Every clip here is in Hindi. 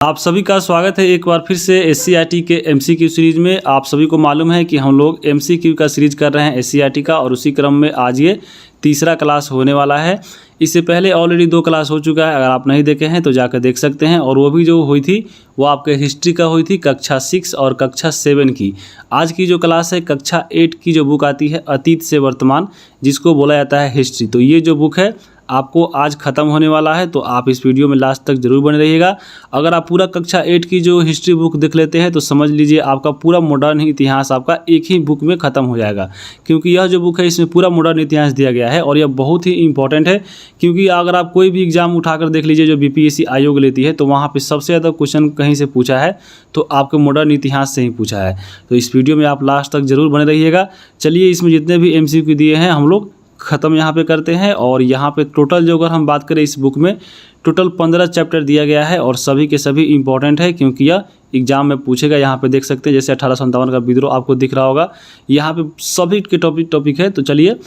आप सभी का स्वागत है एक बार फिर से एससीईआरटी के एमसीक्यू सीरीज में। आप सभी को मालूम है कि हम लोग एमसीक्यू का सीरीज कर रहे हैं एससीईआरटी का, और उसी क्रम में आज ये तीसरा क्लास होने वाला है। इससे पहले ऑलरेडी 2 क्लास हो चुका है, अगर आप नहीं देखे हैं तो जाकर देख सकते हैं। और वो भी जो हुई थी वो आपके हिस्ट्री का हुई थी, कक्षा 6 और कक्षा 7 की। आज की जो क्लास है कक्षा 8 की जो बुक आती है अतीत से वर्तमान, जिसको बोला जाता है हिस्ट्री, तो ये जो बुक है आपको आज ख़त्म होने वाला है। तो आप इस वीडियो में लास्ट तक जरूर बने रहिएगा। अगर आप पूरा कक्षा 8 की जो हिस्ट्री बुक देख लेते हैं तो समझ लीजिए आपका पूरा मॉडर्न इतिहास आपका एक ही बुक में ख़त्म हो जाएगा, क्योंकि यह जो बुक है इसमें पूरा मॉडर्न इतिहास दिया गया है। और यह बहुत ही इंपॉर्टेंट है, क्योंकि अगर आप कोई भी एग्जाम उठाकर देख लीजिए जो बीपीएससी आयोग लेती है, तो वहाँ पर सबसे ज़्यादा क्वेश्चन कहीं से पूछा है तो आपके मॉडर्न इतिहास से ही पूछा है। तो इस वीडियो में आप लास्ट तक जरूर बने रहिएगा। चलिए, इसमें जितने भी एमसीक्यू दिए हैं हम लोग ख़त्म यहाँ पे करते हैं। और यहाँ पे टोटल जो अगर हम बात करें इस बुक में टोटल 15 चैप्टर दिया गया है, और सभी के सभी इंपॉर्टेंट है, क्योंकि यह एग्जाम में पूछेगा। यहाँ पे देख सकते हैं जैसे 1857 का विद्रोह आपको दिख रहा होगा, यहाँ पे सभी के टॉपिक है। तो चलिए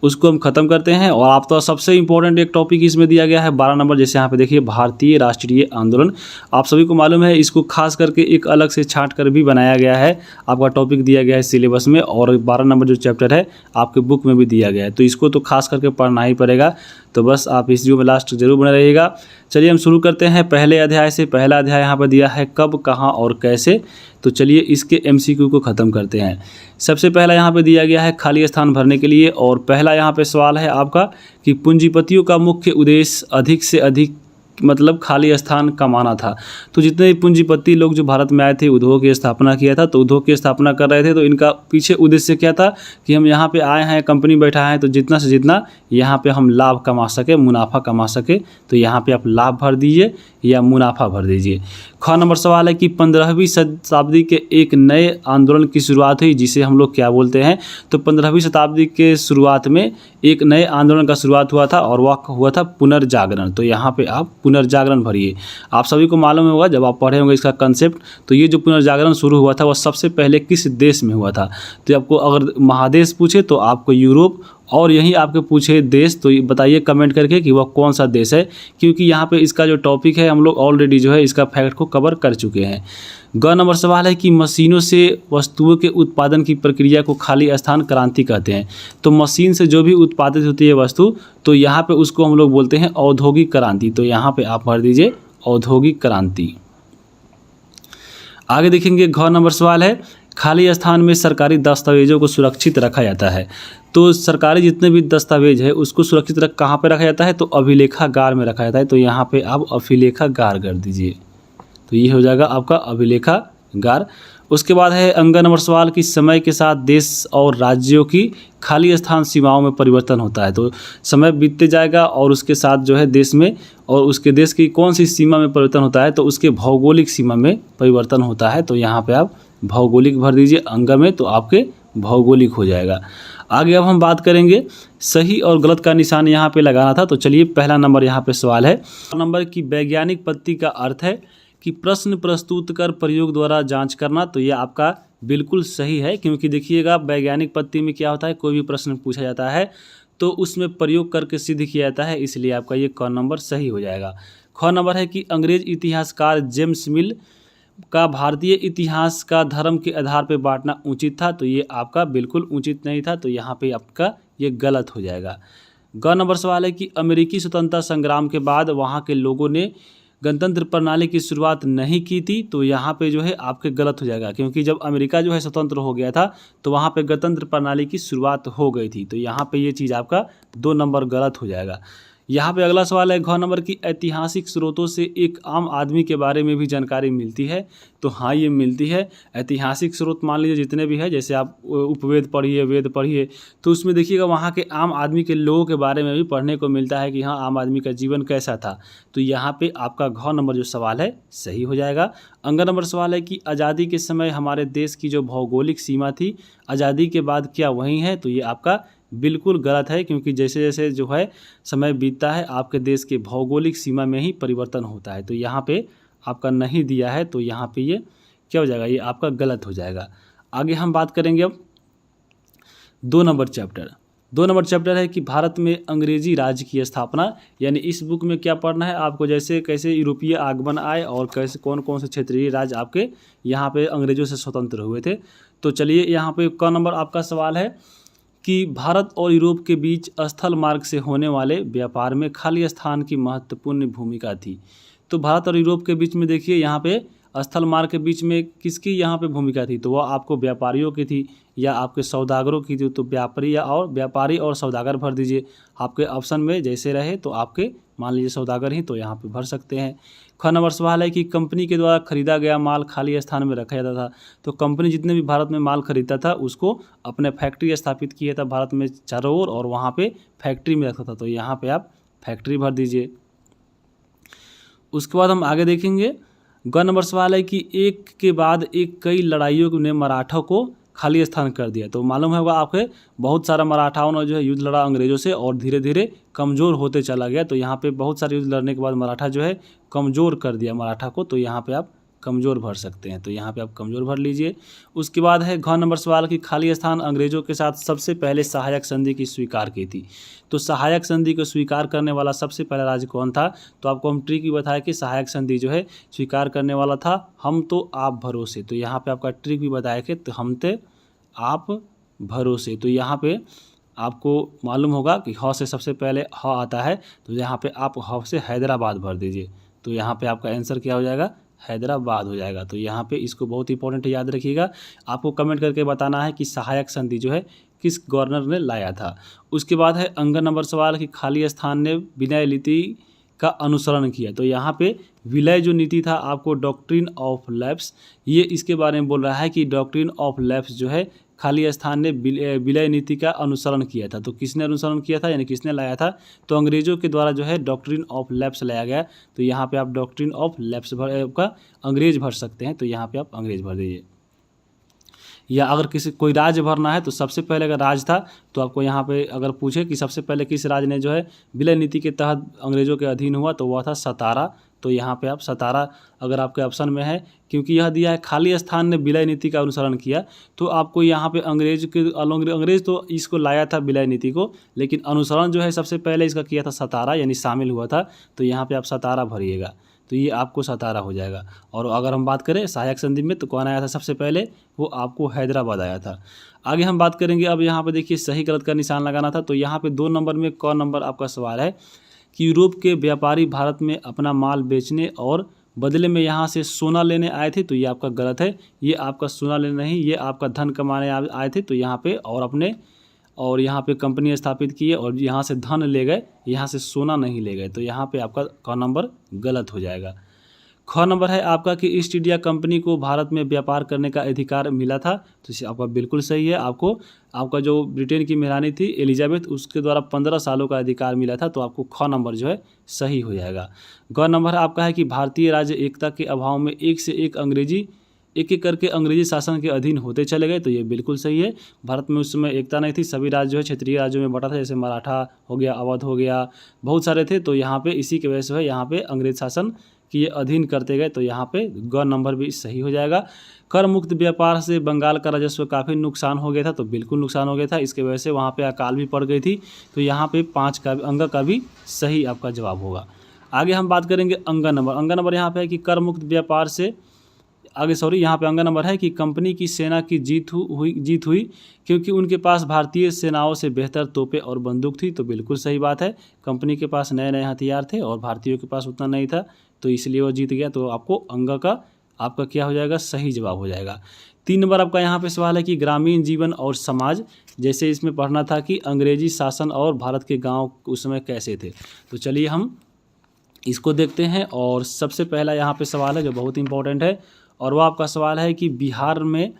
उसको हम ख़त्म करते हैं। और आप तो सबसे इंपॉर्टेंट एक टॉपिक इसमें दिया गया है 12 नंबर, जैसे यहाँ पे देखिए भारतीय राष्ट्रीय आंदोलन। आप सभी को मालूम है इसको खास करके एक अलग से छांट कर भी बनाया गया है, आपका टॉपिक दिया गया है सिलेबस में, और 12 नंबर जो चैप्टर है आपके बुक में भी दिया गया है। तो इसको तो खास करके पढ़ना ही पड़ेगा। तो बस आप इस वीडियो में लास्ट जरूर बने रहिएगा। चलिए हम शुरू करते हैं पहले अध्याय से। पहला अध्याय यहाँ पर दिया है कब, कहाँ और कैसे। तो चलिए इसके एमसीक्यू को ख़त्म करते हैं। सबसे पहला यहाँ पे दिया गया है खाली स्थान भरने के लिए, और पहला यहाँ पे सवाल है आपका कि पूंजीपतियों का मुख्य उद्देश्य अधिक से अधिक मतलब खाली स्थान कमाना था। तो जितने भी पूंजीपति लोग जो भारत में आए थे, उद्योग की स्थापना किया था, तो उद्योग की स्थापना कर रहे थे, तो इनका पीछे उद्देश्य क्या था कि हम यहाँ पे आए हैं, कंपनी बैठा है, तो जितना से जितना यहाँ पे हम लाभ कमा सके, मुनाफा कमा सके। तो यहाँ पे आप लाभ भर दीजिए या मुनाफा भर दीजिए। ख नंबर सवाल है कि 15वीं शताब्दी के एक नए आंदोलन की शुरुआत हुई, जिसे हम लोग क्या बोलते हैं। तो 15वीं शताब्दी के शुरुआत में एक नए आंदोलन का शुरुआत हुआ था, और वह हुआ था पुनर्जागरण। तो यहाँ पे आप पुनर्जागरण भरिए। आप सभी को मालूम होगा जब आप पढ़े होंगे इसका कंसेप्ट, तो ये जो पुनर्जागरण शुरू हुआ था वह सबसे पहले किस देश में हुआ था। तो आपको अगर महादेश पूछे तो आपको यूरोप, और यहीं आपके पूछे देश तो बताइए कमेंट करके कि वह कौन सा देश है, क्योंकि यहाँ पे इसका जो टॉपिक है हम लोग ऑलरेडी जो है इसका फैक्ट को कवर कर चुके हैं। ग नंबर सवाल है कि मशीनों से वस्तुओं के उत्पादन की प्रक्रिया को खाली स्थान क्रांति कहते हैं। तो मशीन से जो भी उत्पादित होती है वस्तु, तो यहाँ पे उसको हम लोग बोलते हैं औद्योगिक क्रांति। तो यहाँ पे आप भर दीजिए औद्योगिक क्रांति। आगे देखेंगे घ नंबर सवाल है खाली स्थान में सरकारी दस्तावेजों को सुरक्षित रखा जाता है। तो सरकारी जितने भी दस्तावेज है उसको सुरक्षित कहाँ पे रखा जाता है, तो अभिलेखागार में रखा जाता है। तो यहाँ पे आप अभिलेखागार कर दीजिए, तो ये हो जाएगा आपका अभिलेखागार। उसके बाद है अंग नंबर सवाल कि समय के साथ देश और राज्यों की खाली स्थान सीमाओं में परिवर्तन होता है। तो समय बीतते जाएगा और उसके साथ जो है देश में और उसके देश की कौन सी सीमा में परिवर्तन होता है, तो उसके भौगोलिक सीमा में परिवर्तन होता है। तो यहाँ पे आप भौगोलिक भर दीजिए अंग में, तो आपके भौगोलिक हो जाएगा। आगे अब हम बात करेंगे सही और गलत का निशान यहाँ पे लगाना था। तो चलिए पहला नंबर यहाँ पे सवाल है नंबर की वैज्ञानिक पद्धति का अर्थ है कि प्रश्न प्रस्तुत कर प्रयोग द्वारा जांच करना। तो ये आपका बिल्कुल सही है, क्योंकि देखिएगा वैज्ञानिक पद्धति में क्या होता है, कोई भी प्रश्न पूछा जाता है तो उसमें प्रयोग करके सिद्ध किया जाता है, इसलिए आपका ये क नंबर सही हो जाएगा। ख नंबर है कि अंग्रेज इतिहासकार जेम्स मिल का भारतीय इतिहास का धर्म के आधार पर बांटना उचित था। तो ये आपका बिल्कुल उचित नहीं था, तो यहाँ पे आपका ये गलत हो जाएगा। ग नंबर सवाल है कि अमेरिकी स्वतंत्रता संग्राम के बाद वहाँ के लोगों ने गणतंत्र प्रणाली की शुरुआत नहीं की थी। तो यहाँ पे जो है आपके गलत हो जाएगा, क्योंकि जब अमेरिका जो है स्वतंत्र हो गया था तो वहाँ पे गणतंत्र प्रणाली की शुरुआत हो गई थी। तो यहाँ पे ये चीज़ आपका 2 नंबर गलत हो जाएगा। यहाँ पे अगला सवाल है घ नंबर की ऐतिहासिक स्रोतों से एक आम आदमी के बारे में भी जानकारी मिलती है। तो हाँ, ये मिलती है। ऐतिहासिक स्रोत मान लीजिए जितने भी है, जैसे आप उपवेद पढ़िए, वेद पढ़िए, तो उसमें देखिएगा वहाँ के आम आदमी के लोगों के बारे में भी पढ़ने को मिलता है कि हाँ आम आदमी का जीवन कैसा था। तो यहाँ पे आपका घ नंबर जो सवाल है सही हो जाएगा। अंग नंबर सवाल है कि आज़ादी के समय हमारे देश की जो भौगोलिक सीमा थी आज़ादी के बाद क्या वही है। तो ये आपका बिल्कुल गलत है, क्योंकि जैसे जैसे जो है समय बीतता है आपके देश के भौगोलिक सीमा में ही परिवर्तन होता है। तो यहाँ पे आपका नहीं दिया है, तो यहाँ पे ये क्या हो जाएगा, ये आपका गलत हो जाएगा। आगे हम बात करेंगे अब 2 नंबर चैप्टर 2 नंबर चैप्टर है कि भारत में अंग्रेजी राज्य की स्थापना, यानी इस बुक में क्या पढ़ना है आपको, जैसे कैसे यूरोपीय आगमन आए और कैसे कौन कौन से क्षेत्रीय राज्य आपके यहाँ पे अंग्रेजों से स्वतंत्र हुए थे। तो चलिए यहाँ पे क नंबर आपका सवाल है कि भारत और यूरोप के बीच स्थल मार्ग से होने वाले व्यापार में खाली स्थान की महत्वपूर्ण भूमिका थी। तो भारत और यूरोप के बीच में देखिए यहाँ पे स्थल मार्ग के बीच में किसकी यहाँ पे भूमिका थी, तो वह आपको व्यापारियों की थी या आपके सौदागरों की थी। तो व्यापारी और सौदागर भर दीजिए, आपके ऑप्शन में जैसे रहे तो आपके मान लीजिए सौदागर ही, तो यहाँ पे भर सकते हैं। ख नंबर सवाल है कि कंपनी के द्वारा खरीदा गया माल खाली स्थान में रखा जाता था। तो कंपनी जितने भी भारत में माल खरीदता था उसको अपने फैक्ट्री स्थापित किया था भारत में चारों ओर, और वहाँ पे फैक्ट्री में रखता था। तो यहाँ पे आप फैक्ट्री भर दीजिए। उसके बाद हम आगे देखेंगे। ग नंबर सवाल है कि एक के बाद एक कई लड़ाइयों ने मराठा को खाली स्थान कर दिया। तो मालूम होगा आपके बहुत सारा मराठाओं ने जो है युद्ध लड़ा अंग्रेजों से और धीरे धीरे कमज़ोर होते चला गया। तो यहाँ पे बहुत सारे युद्ध लड़ने के बाद मराठा जो है कमज़ोर कर दिया मराठा को। तो यहाँ पे आप कमज़ोर भर सकते हैं, तो यहाँ पे आप कमज़ोर भर लीजिए। उसके बाद है घ नंबर सवाल की खाली स्थान अंग्रेजों के साथ सबसे पहले सहायक संधि की स्वीकार की थी। तो सहायक संधि को स्वीकार करने वाला सबसे पहला राज्य कौन था, तो आपको हम ट्रिक भी बताया कि सहायक संधि जो है स्वीकार करने वाला था हम तो आप भरोसे। तो यहाँ पे आपका ट्रिक भी बताया कि तो हम थे आप भरोसे। तो यहाँ पे आपको मालूम होगा कि ह से सबसे पहले ह आता है, तो यहाँ पे आप ह से हैदराबाद भर दीजिए। तो यहाँ पे आपका आंसर क्या हो जाएगा, हैदराबाद हो जाएगा। तो यहाँ पे इसको बहुत इंपॉर्टेंट याद रखिएगा। आपको कमेंट करके बताना है कि सहायक संधि जो है किस गवर्नर ने लाया था। उसके बाद है अंग नंबर सवाल कि खाली स्थान ने विनय नीति का अनुसरण किया। तो यहाँ पे विलय जो नीति था आपको डॉक्ट्रिन ऑफ लैप्स, ये इसके बारे में बोल रहा है कि डॉक्ट्रिन ऑफ लैप्स जो है खाली स्थान ने विलय नीति का अनुसरण किया था। तो किसने अनुसरण किया था यानी किसने लाया था, तो अंग्रेजों के द्वारा जो है डॉक्ट्रिन ऑफ लैप्स लाया गया। तो यहाँ पे आप डॉक्ट्रिन ऑफ लैप्स का अंग्रेज भर सकते हैं। तो यहाँ पे आप अंग्रेज भर दीजिए। या अगर किसी कोई राज्य भरना है तो सबसे पहले अगर राज था तो आपको यहाँ पे अगर पूछे कि सबसे पहले किस राज्य ने जो है विलय नीति के तहत अंग्रेजों के अधीन हुआ, तो वह था सतारा। तो यहाँ पे आप सतारा अगर आपके ऑप्शन में है, क्योंकि यह दिया है खाली स्थान ने विलय नीति का अनुसरण किया, तो आपको यहाँ पे अंग्रेज तो इसको लाया था विलय नीति को, लेकिन अनुसरण जो है सबसे पहले इसका किया था सतारा, यानी शामिल हुआ था। तो यहाँ पे आप सतारा भरिएगा, तो ये आपको सतारा हो जाएगा। और अगर हम बात करें सहायक संधि में तो कौन आया था सबसे पहले, वो आपको हैदराबाद आया था। आगे हम बात करेंगे। अब यहाँ पे देखिए सही गलत का निशान लगाना था। तो यहाँ पे 2 नंबर में क नंबर आपका सवाल है कि यूरोप के व्यापारी भारत में अपना माल बेचने और बदले में यहाँ से सोना लेने आए थे। तो ये आपका गलत है, ये आपका सोना लेने नहीं, ये आपका धन कमाने आए थे। तो यहाँ पे और यहाँ पे कंपनी स्थापित की है और यहाँ से धन ले गए, यहाँ से सोना नहीं ले गए। तो यहाँ पे आपका क नंबर गलत हो जाएगा। ख नंबर है आपका कि ईस्ट इंडिया कंपनी को भारत में व्यापार करने का अधिकार मिला था। तो इसे आपका बिल्कुल सही है। आपका जो ब्रिटेन की महारानी थी एलिजाबेथ, उसके द्वारा 15 सालों का अधिकार मिला था। तो आपको ख नंबर जो है सही हो जाएगा। ग नंबर आपका है कि भारतीय राज्य एकता के अभाव में एक से एक एक करके अंग्रेजी शासन के अधीन होते चले गए। तो ये बिल्कुल सही है। भारत में उस समय एकता नहीं थी, सभी राज्य जो है क्षेत्रीय राज्यों में बटा था, जैसे मराठा हो गया, अवध हो गया, बहुत सारे थे। तो यहाँ पे इसी की वजह से है यहाँ पे अंग्रेज शासन की ये अधीन करते गए। तो यहाँ पे ग नंबर भी सही हो जाएगा। कर मुक्त व्यापार से बंगाल का राजस्व काफ़ी नुकसान हो गया था। तो बिल्कुल नुकसान हो गया था, इसके वजह से वहाँ पे अकाल भी पड़ गई थी। तो यहाँ पे 5 का अंग का भी सही आपका जवाब होगा। आगे हम बात करेंगे अंग नंबर यहाँ पे है कि कर मुक्त व्यापार से यहाँ पे अंग नंबर है कि कंपनी की सेना की जीत हुई क्योंकि उनके पास भारतीय सेनाओं से बेहतर तोपें और बंदूक थी। तो बिल्कुल सही बात है, कंपनी के पास नए नए हथियार थे और भारतीयों के पास उतना नहीं था, तो इसलिए वो जीत गया। तो आपको अंग का आपका क्या हो जाएगा, सही जवाब हो जाएगा। 3 नंबर आपका यहाँ पे सवाल है कि ग्रामीण जीवन और समाज, जैसे इसमें पढ़ना था कि अंग्रेजी शासन और भारत के गाँव उस समय कैसे थे। तो चलिए हम इसको देखते हैं। और सबसे पहला यहाँ पे सवाल है जो बहुत इंपॉर्टेंट है, और वह आपका सवाल है कि बिहार में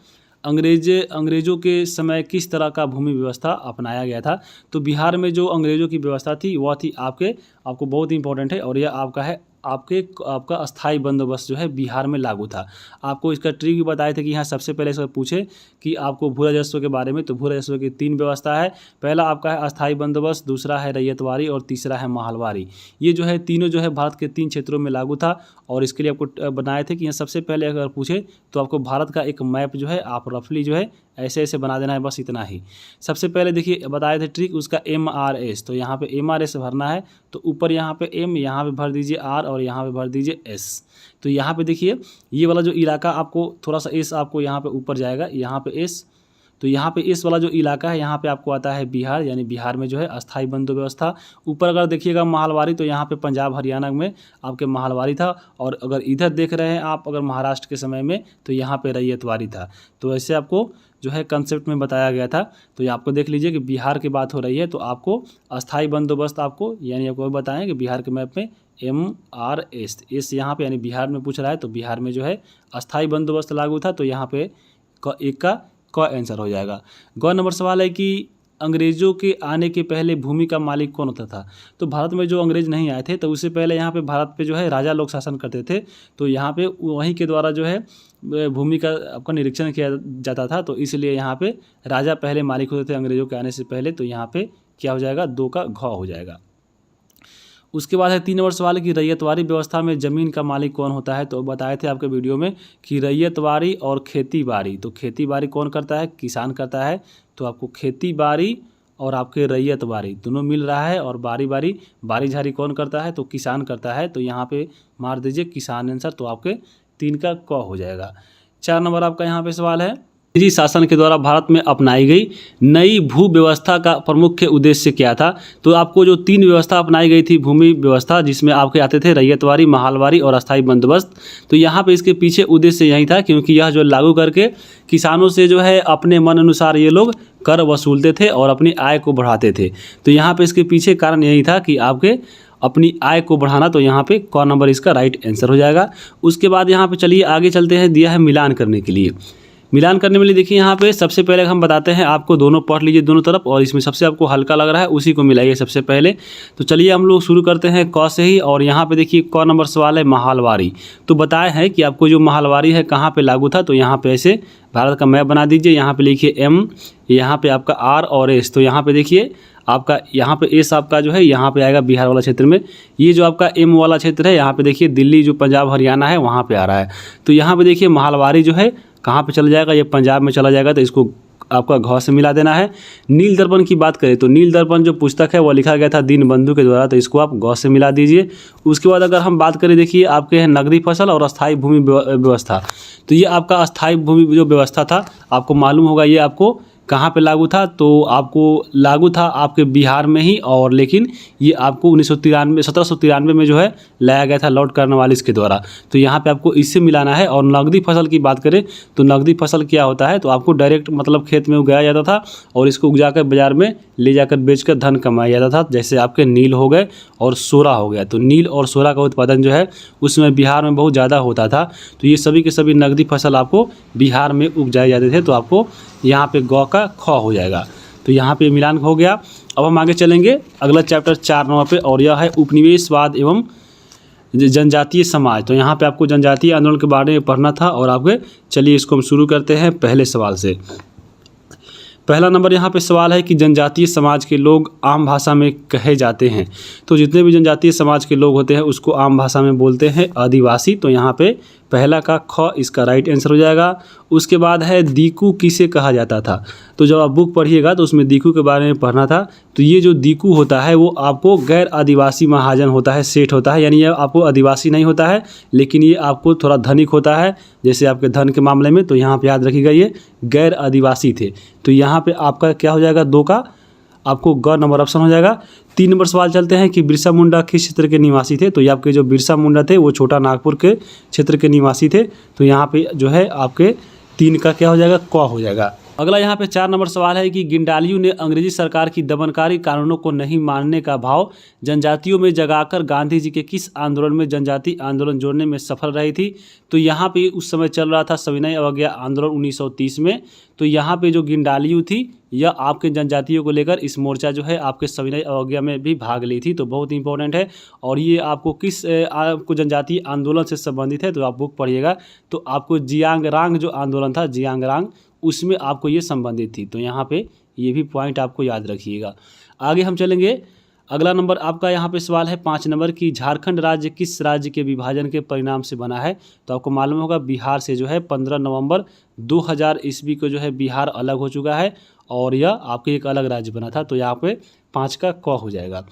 अंग्रेजों के समय किस तरह का भूमि व्यवस्था अपनाया गया था। तो बिहार में जो अंग्रेजों की व्यवस्था थी वह थी आपको बहुत इंपॉर्टेंट है, और यह आपका है आपका अस्थाई बंदोबस्त जो है बिहार में लागू था। आपको इसका ट्रिक भी बताए थे कि यहाँ सबसे पहले से पूछे कि आपको भू राजस्व के बारे में, तो भू राजस्व की 3 व्यवस्था है। पहला आपका है अस्थाई बंदोबस्त, दूसरा है रैयतवारी और तीसरा है महलवारी। ये जो है तीनों जो है भारत के 3 क्षेत्रों में लागू था और इसके लिए आपको बनाए थे कि यहाँ सबसे पहले अगर पूछे तो आपको भारत का एक मैप जो है आप रफली जो है ऐसे ऐसे बना देना है, बस इतना ही। सबसे पहले देखिए बताए थे ट्रिक उसका MRS, तो यहाँ पे MRS भरना है, तो ऊपर यहाँ पे M, यहाँ पे भर दीजिए R और यहाँ पे भर दीजिए S। तो यहाँ पे देखिए ये वाला जो इलाका आपको थोड़ा सा S आपको यहाँ पे ऊपर जाएगा, यहाँ पे S, तो यहाँ पे इस वाला जो इलाका है यहाँ पे आपको आता है बिहार, यानी बिहार में जो है अस्थाई बंदो व्यवस्था। ऊपर अगर देखिएगा महलवारी, तो यहाँ पे पंजाब हरियाणा में आपके महलवारी था, और अगर इधर देख रहे हैं आप अगर महाराष्ट्र के समय में, तो यहाँ पे रैयतवारी था। तो ऐसे आपको जो है कंसेप्ट में बताया गया था। तो ये आपको देख लीजिए कि बिहार की बात हो रही है, तो आपको अस्थाई बंदोबस्त आपको यानी आपको बताएं कि बिहार के मैप में MRS यहाँ पे यानी बिहार में पूछ रहा है, तो बिहार में जो है अस्थाई बंदोबस्त लागू था। तो यहाँ पे एक का आंसर हो जाएगा। ग नंबर सवाल है कि अंग्रेज़ों के आने के पहले भूमि का मालिक कौन होता था। तो भारत में जो अंग्रेज़ नहीं आए थे तो उससे पहले यहाँ पे भारत पे जो है राजा लोग शासन करते थे, तो यहाँ पे वहीं के द्वारा जो है भूमि का आपका निरीक्षण किया जाता था। तो इसलिए यहाँ पे राजा पहले मालिक होते थे अंग्रेज़ों के आने से पहले। तो यहाँ पे क्या हो जाएगा, 2 का घ हो जाएगा। उसके बाद है 3 नंबर सवाल कि रैयतवारी व्यवस्था में ज़मीन का मालिक कौन होता है। तो बताए थे आपके वीडियो में कि रैयतवारी और खेती बाड़ी, तो खेती बाड़ी कौन करता है, किसान करता है। तो आपको खेती बाड़ी और आपके रैयतवारी दोनों मिल रहा है, और बारी झारी कौन करता है, तो किसान करता है। तो यहाँ पे मार दीजिए किसान आंसर, तो आपके 3 का क हो जाएगा। 4 नंबर आपका यहाँ पे सवाल है अंग्रेजी शासन के द्वारा भारत में अपनाई गई नई भू व्यवस्था का प्रमुख उद्देश्य क्या था। तो आपको जो 3 व्यवस्था अपनाई गई थी भूमि व्यवस्था, जिसमें आपके आते थे रैयतवारी, महलवारी और अस्थाई बंदोबस्त, तो यहाँ पे इसके पीछे उद्देश्य यही था क्योंकि यह जो लागू करके किसानों से जो है अपने मन अनुसार ये लोग कर वसूलते थे और अपनी आय को बढ़ाते थे। तो यहाँ पे इसके पीछे कारण यही था कि आपके अपनी आय को बढ़ाना। तो यहाँ पे क नंबर इसका राइट आंसर हो जाएगा। उसके बाद यहाँ पे चलिए आगे चलते हैं, दिया है मिलान करने के लिए। मिलान करने के लिए देखिए यहाँ पे सबसे पहले हम बताते हैं आपको, दोनों पढ़ लीजिए दोनों तरफ, और इसमें सबसे आपको हल्का लग रहा है उसी को मिलाइए सबसे पहले। तो चलिए हम लोग शुरू करते हैं क से ही, और यहाँ पे देखिए क नंबर सवाल है महलवारी। तो बताए हैं कि आपको जो महलवारी है कहाँ पे लागू था। तो यहाँ पे ऐसे भारत का मैप बना दीजिए, यहाँ पे लिखिए M, यहाँ पे आपका R और S। तो यहाँ पे देखिए आपका यहाँ पे S आपका जो है यहाँ पे आएगा बिहार वाला क्षेत्र में। ये जो आपका M वाला क्षेत्र है यहाँ पे देखिए दिल्ली जो पंजाब हरियाणा है वहाँ पे आ रहा है। तो यहाँ पे देखिए महलवारी जो है कहाँ पे चला जाएगा, ये पंजाब में चला जाएगा। तो इसको आपका घ से मिला देना है। नील दर्पण की बात करें तो नील दर्पण जो पुस्तक है वो लिखा गया था दीनबंधु के द्वारा, तो इसको आप ग से मिला दीजिए। उसके बाद अगर हम बात करें देखिए आपके हैं नगदी फसल और अस्थाई भूमि व्यवस्था। तो ये आपका अस्थाई भूमि जो व्यवस्था था आपको मालूम होगा ये आपको कहाँ पे लागू था। तो आपको लागू था आपके बिहार में ही, और लेकिन ये आपको 1793 में जो है लाया गया था लॉर्ड कॉर्नवालिस के द्वारा। तो यहाँ पे आपको इससे मिलाना है। और नगदी फसल की बात करें तो नगदी फसल क्या होता है, तो आपको डायरेक्ट मतलब खेत में उगाया जाता था और इसको उगाकर बाजार में ले जाकर बेचकर धन कमाया जाता था। जैसे आपके नील हो गए और सोरा हो गया, तो नील और सोरा का उत्पादन जो है उसमें बिहार में बहुत ज़्यादा होता था। तो ये सभी के सभी नगदी फसल आपको बिहार में उपजाए जाते थे। तो आपको यहाँ पे ग का ख हो जाएगा। तो यहाँ पे मिलान हो गया। अब हम आगे चलेंगे अगला चैप्टर 4 नंबर पे, और यह है उपनिवेशवाद एवं जनजातीय समाज। तो यहाँ पे आपको जनजातीय आंदोलन के बारे में पढ़ना था। और आपके चलिए इसको हम शुरू करते हैं पहले सवाल से। पहला नंबर यहाँ पे सवाल है कि जनजातीय समाज के लोग आम भाषा में कहे जाते हैं। तो जितने भी जनजातीय समाज के लोग होते हैं उसको आम भाषा में बोलते हैं आदिवासी। तो यहाँ पे पहला का ख इसका राइट आंसर हो जाएगा। उसके बाद है दीकू किसे कहा जाता था। तो जब आप बुक पढ़िएगा तो उसमें दीकू के बारे में पढ़ना था। तो ये जो दीकू होता है वो आपको गैर आदिवासी महाजन होता है, सेठ होता है, यानी ये आपको आदिवासी नहीं होता है लेकिन ये आपको थोड़ा धनिक होता है जैसे आपके धन के मामले में। तो यहाँ पे याद रखिएगा ये गैर आदिवासी थे। तो यहाँ पे आपका क्या हो जाएगा, 2 का आपको ग नंबर ऑप्शन हो जाएगा। 3 नंबर सवाल चलते हैं कि बिरसा मुंडा किस क्षेत्र के निवासी थे। तो ये आपके जो बिरसा मुंडा थे वो छोटा नागपुर के क्षेत्र के निवासी थे। तो यहाँ पे जो है आपके 3 का क्या हो जाएगा, क हो जाएगा। अगला यहाँ पे 4 नंबर सवाल है कि गिंडालियू ने अंग्रेजी सरकार की दमनकारी कानूनों को नहीं मानने का भाव जनजातियों में जगाकर गांधी जी के किस आंदोलन में जनजातीय आंदोलन जोड़ने में सफल रही थी। तो यहाँ पे उस समय चल रहा था सविनय अवज्ञा आंदोलन 1930 में। तो यहाँ पे जो गिंडालियू थी या आपके जनजातियों को लेकर इस मोर्चा जो है आपके सविनय अवज्ञा में भी भाग ली थी। तो बहुत इंपॉर्टेंट है। और ये आपको किस आपको जनजातीय आंदोलन से संबंधित है, तो आप बुक पढ़िएगा तो आपको जियांगरांग जो आंदोलन था जियांगरांग, उसमें आपको ये संबंधित थी। तो यहाँ पे ये भी पॉइंट आपको याद रखिएगा। आगे हम चलेंगे। अगला नंबर आपका यहाँ पे सवाल है 5 नंबर की, झारखंड राज्य किस राज्य के विभाजन के परिणाम से बना है। तो आपको मालूम होगा बिहार से जो है 15 नवंबर 2000 ईस्वी को जो है बिहार अलग हो चुका है और यह आपके एक अलग राज्य बना था। तो यहाँ पे 5 का क हो जाएगा।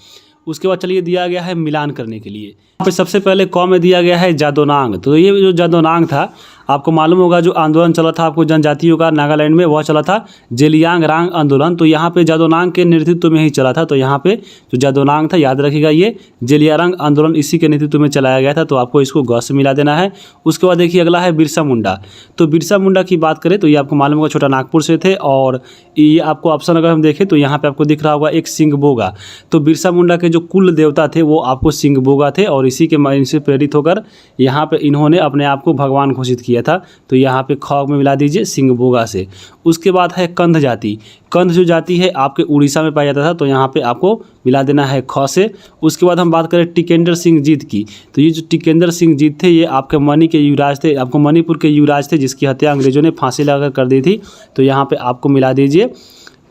उसके बाद चलिए दिया गया है मिलान करने के लिए। यहाँ पे सबसे पहले क में दिया गया है जादोनांग। तो ये जो जादोनांग था आपको मालूम होगा जो आंदोलन चला था आपको जनजातियों का नागालैंड में, वह चला था जेलियांगरांग आंदोलन। तो यहाँ पे जादोनांग के नेतृत्व में ही चला था। तो यहाँ पे जो जादोनांग था याद रखिएगा ये जेलियांगरांग आंदोलन इसी के नेतृत्व में चलाया गया था। तो आपको इसको ग से मिला देना है। उसके बाद देखिए अगला है बिरसा मुंडा। तो बिरसा मुंडा की बात करें तो ये आपको मालूम होगा छोटा नागपुर से थे और ये आपको ऑप्शन अगर हम देखें तो यहाँ पे आपको दिख रहा होगा एक सिंगबोगा। तो बिरसा मुंडा के जो कुल देवता थे वो आपको सिंगबोगा थे और इसी के इनसे प्रेरित होकर यहाँ पे इन्होंने अपने आप को भगवान घोषित किया था। तो यहाँ पे ख में मिला दीजिए सिंगबोगा से। उसके बाद है कंध जाति। कंध जो जाति है आपके उड़ीसा में पाया जाता था। तो यहाँ पे आपको मिला देना है ख से। उसके बाद हम बात करें टिकेंद्र सिंह जीत की। तो ये जो टिकेंद्र सिंह जीत थे ये आपके मणि के युवराज थे, आपको मणिपुर के युवराज थे जिसकी हत्या अंग्रेजों ने फांसी लगाकर कर दी थी। तो यहाँ पे आपको मिला दीजिए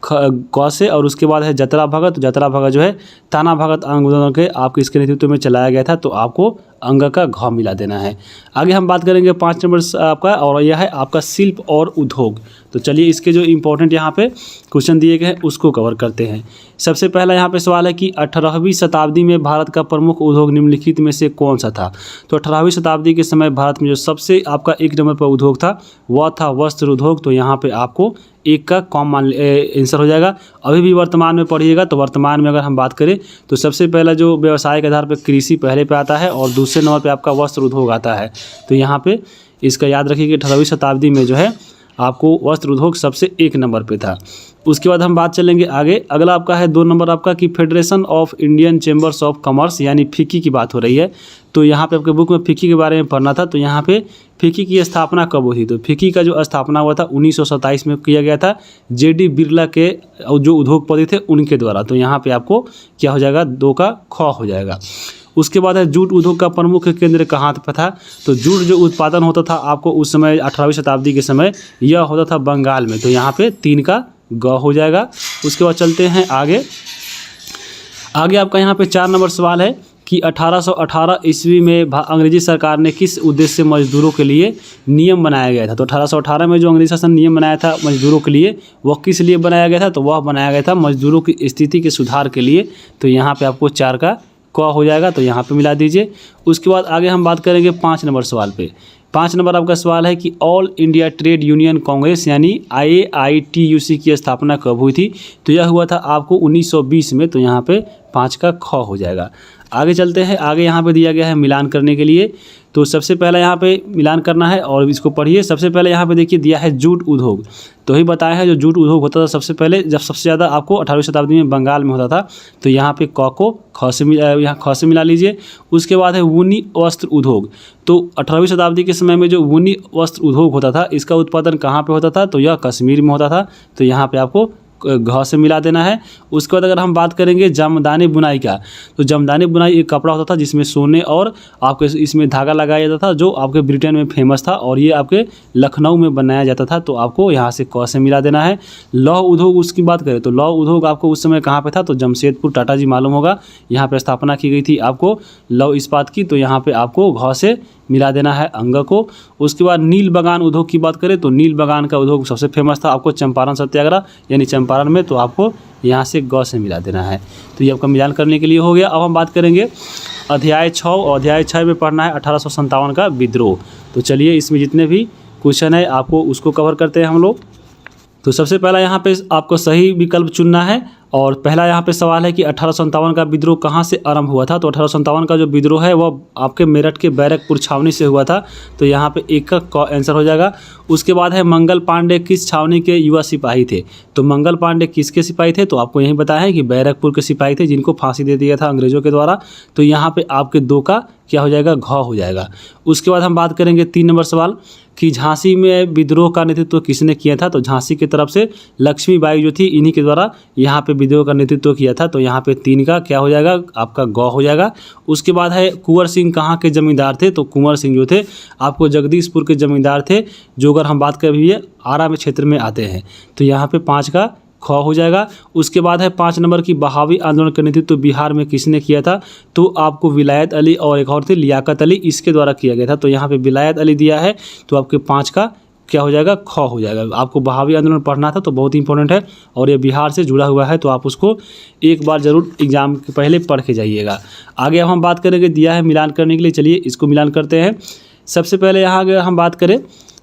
क से। और उसके बाद है जतरा भगत। जतरा भगत जो है ताना भगत आंदोलन के आपके इसके नेतृत्व में चलाया गया था। तो आपको अंग का घ मिला देना है। आगे हम बात करेंगे 5 नंबर आपका और यह है आपका शिल्प और उद्योग। तो चलिए इसके जो इंपॉर्टेंट यहाँ पे क्वेश्चन दिए गए हैं उसको कवर करते हैं। सबसे पहला यहाँ पे सवाल है कि 18वीं शताब्दी में भारत का प्रमुख उद्योग निम्नलिखित में से कौन सा था। तो 18वीं शताब्दी के समय भारत में जो सबसे आपका 1 नंबर पर उद्योग था वह था वस्त्र उद्योग। तो यहाँ पे आपको 1 का कॉम आंसर हो जाएगा। अभी भी वर्तमान में पढ़िएगा तो वर्तमान में अगर हम बात करें तो सबसे पहला जो व्यवसाय के आधार पर कृषि पहले पे आता है और दूसरे नंबर पे आपका वस्त्र उद्योग आता है। तो यहाँ पे इसका याद रखिए कि 18वीं शताब्दी में जो है आपको वस्त्र उद्योग सबसे 1 नंबर पे था। उसके बाद हम बात चलेंगे आगे। अगला आपका है 2 नंबर आपका कि federation of Indian chambers of commerce यानी फिक्की की बात हो रही है। तो यहाँ पे आपके बुक में फिक्की के बारे में पढ़ना था। तो यहाँ पे फिक्की की स्थापना कब हुई। तो फिक्की का जो स्थापना हुआ था 1927 में किया गया था जेडी बिरला के जो उद्योगपति थे उनके द्वारा। तो यहाँ पे आपको क्या हो जाएगा 2 का ख हो जाएगा। उसके बाद है जूट उद्योग का प्रमुख केंद्र कहाँ पर था। तो जूट जो उत्पादन होता था आपको उस समय 18वीं शताब्दी के समय यह होता था बंगाल में। तो यहाँ पे 3 का ग हो जाएगा। उसके बाद चलते हैं आगे। आपका यहाँ पे 4 नंबर सवाल है कि 1818 ईस्वी में अंग्रेजी सरकार ने किस उद्देश्य से मजदूरों के लिए नियम बनाया गया था। तो 1818 में जो अंग्रेजी शासन नियम बनाया था मजदूरों के लिए वह किस लिए बनाया गया था। तो वह बनाया गया था मजदूरों की स्थिति के सुधार के लिए। तो यहाँ पे आपको 4 का क हो जाएगा। तो यहाँ पे मिला दीजिए। उसके बाद आगे हम बात करेंगे 5 नंबर सवाल पे। 5 नंबर आपका सवाल है कि all India trade union Congress यानी AITUC की स्थापना कब हुई थी। तो यह हुआ था आपको 1920 में। तो यहाँ पे 5 का ख हो जाएगा। आगे चलते हैं। आगे यहाँ पे दिया गया है मिलान करने के लिए। तो सबसे पहला यहाँ पे मिलान करना है और इसको पढ़िए। सबसे पहले यहाँ पे देखिए दिया है जूट उद्योग। तो ही बताया है जो जूट उद्योग होता था सबसे पहले जब सबसे ज़्यादा आपको 18वीं शताब्दी में बंगाल में होता था। तो यहाँ पे क को यहाँ ख से मिला लीजिए। उसके बाद है ऊनी वस्त्र उद्योग। तो 18वीं शताब्दी के समय में जो ऊनी वस्त्र उद्योग होता था इसका उत्पादन कहाँ पे होता था। तो यह कश्मीर में होता था। तो यहाँ पे आपको घ से मिला देना है। उसके बाद अगर हम बात करेंगे जामदानी बुनाई का। तो जामदानी बुनाई एक कपड़ा होता था जिसमें सोने और आपके इसमें धागा लगाया जाता था जो आपके ब्रिटेन में फेमस था और ये आपके लखनऊ में बनाया जाता था। तो आपको यहाँ से क से मिला देना है। लौह उद्योग उसकी बात करें तो लौह उद्योग आपको उस समय कहाँ पे था। तो जमशेदपुर टाटा जी मालूम होगा यहाँ पे स्थापना की गई थी आपको लौह इस्पात की। तो यहाँ पे आपको घ से मिला देना है अंग को। उसके बाद नील बगान उद्योग की बात करें तो नील बगान का उद्योग सबसे फेमस था आपको चंपारण सत्याग्रह यानी चंपारण में। तो आपको यहाँ से ग से मिला देना है। तो ये आपका मिलान करने के लिए हो गया। अब हम बात करेंगे अध्याय 6 और अध्याय 6 में पढ़ना है 1857 का विद्रोह। तो चलिए इसमें जितने भी क्वेश्चन है आपको उसको कवर करते हैं हम लोग। तो सबसे पहला यहाँ पे आपको सही विकल्प चुनना है और पहला यहाँ पे सवाल है कि 1857 का विद्रोह कहाँ से आरंभ हुआ था। तो 1857 का जो विद्रोह है वह आपके मेरठ के बैरकपुर छावनी से हुआ था। तो यहाँ पे 1 का आंसर हो जाएगा। उसके बाद है मंगल पांडे किस छावनी के युवा सिपाही थे। तो मंगल पांडे किसके सिपाही थे। तो आपको यही बताया है कि बैरकपुर के सिपाही थे जिनको फांसी दे दिया था अंग्रेजों के द्वारा। तो यहाँ पे आपके 2 का क्या हो जाएगा, घ हो जाएगा। उसके बाद हम बात करेंगे 3 नंबर सवाल कि झांसी में विद्रोह का नेतृत्व किसने किया था। तो झांसी की तरफ से लक्ष्मीबाई जो थी, इन्हीं के द्वारा यहाँ पे विद्रोह का नेतृत्व किया था। तो यहाँ पे 3 का क्या हो जाएगा, आपका ग हो जाएगा। उसके बाद है कुंवर सिंह कहाँ के जमींदार थे। तो कुंवर सिंह जो थे आपको जगदीशपुर के जमींदार थे, जो अगर हम बात करें ये आरा में क्षेत्र में आते हैं। तो यहाँ पे 5 का ख हो जाएगा। उसके बाद है 5 नंबर की बहावी आंदोलन का नेतृत्व बिहार में किसने किया था। तो आपको विलायत अली और एक और थे लियाकत अली, इसके द्वारा किया गया था। तो यहाँ पे विलायत अली दिया है, तो आपके 5 का क्या हो जाएगा, ख हो जाएगा। आपको बहावी आंदोलन पढ़ना था, तो बहुत इंपॉर्टेंट है और ये बिहार से जुड़ा हुआ है, तो आप उसको एक बार जरूर एग्जाम के पहले पढ़ के जाइएगा। आगे अब हम बात करेंगे, दिया है मिलान करने के लिए, चलिए इसको मिलान करते हैं। सबसे पहले यहाँ अगर हम बात करें,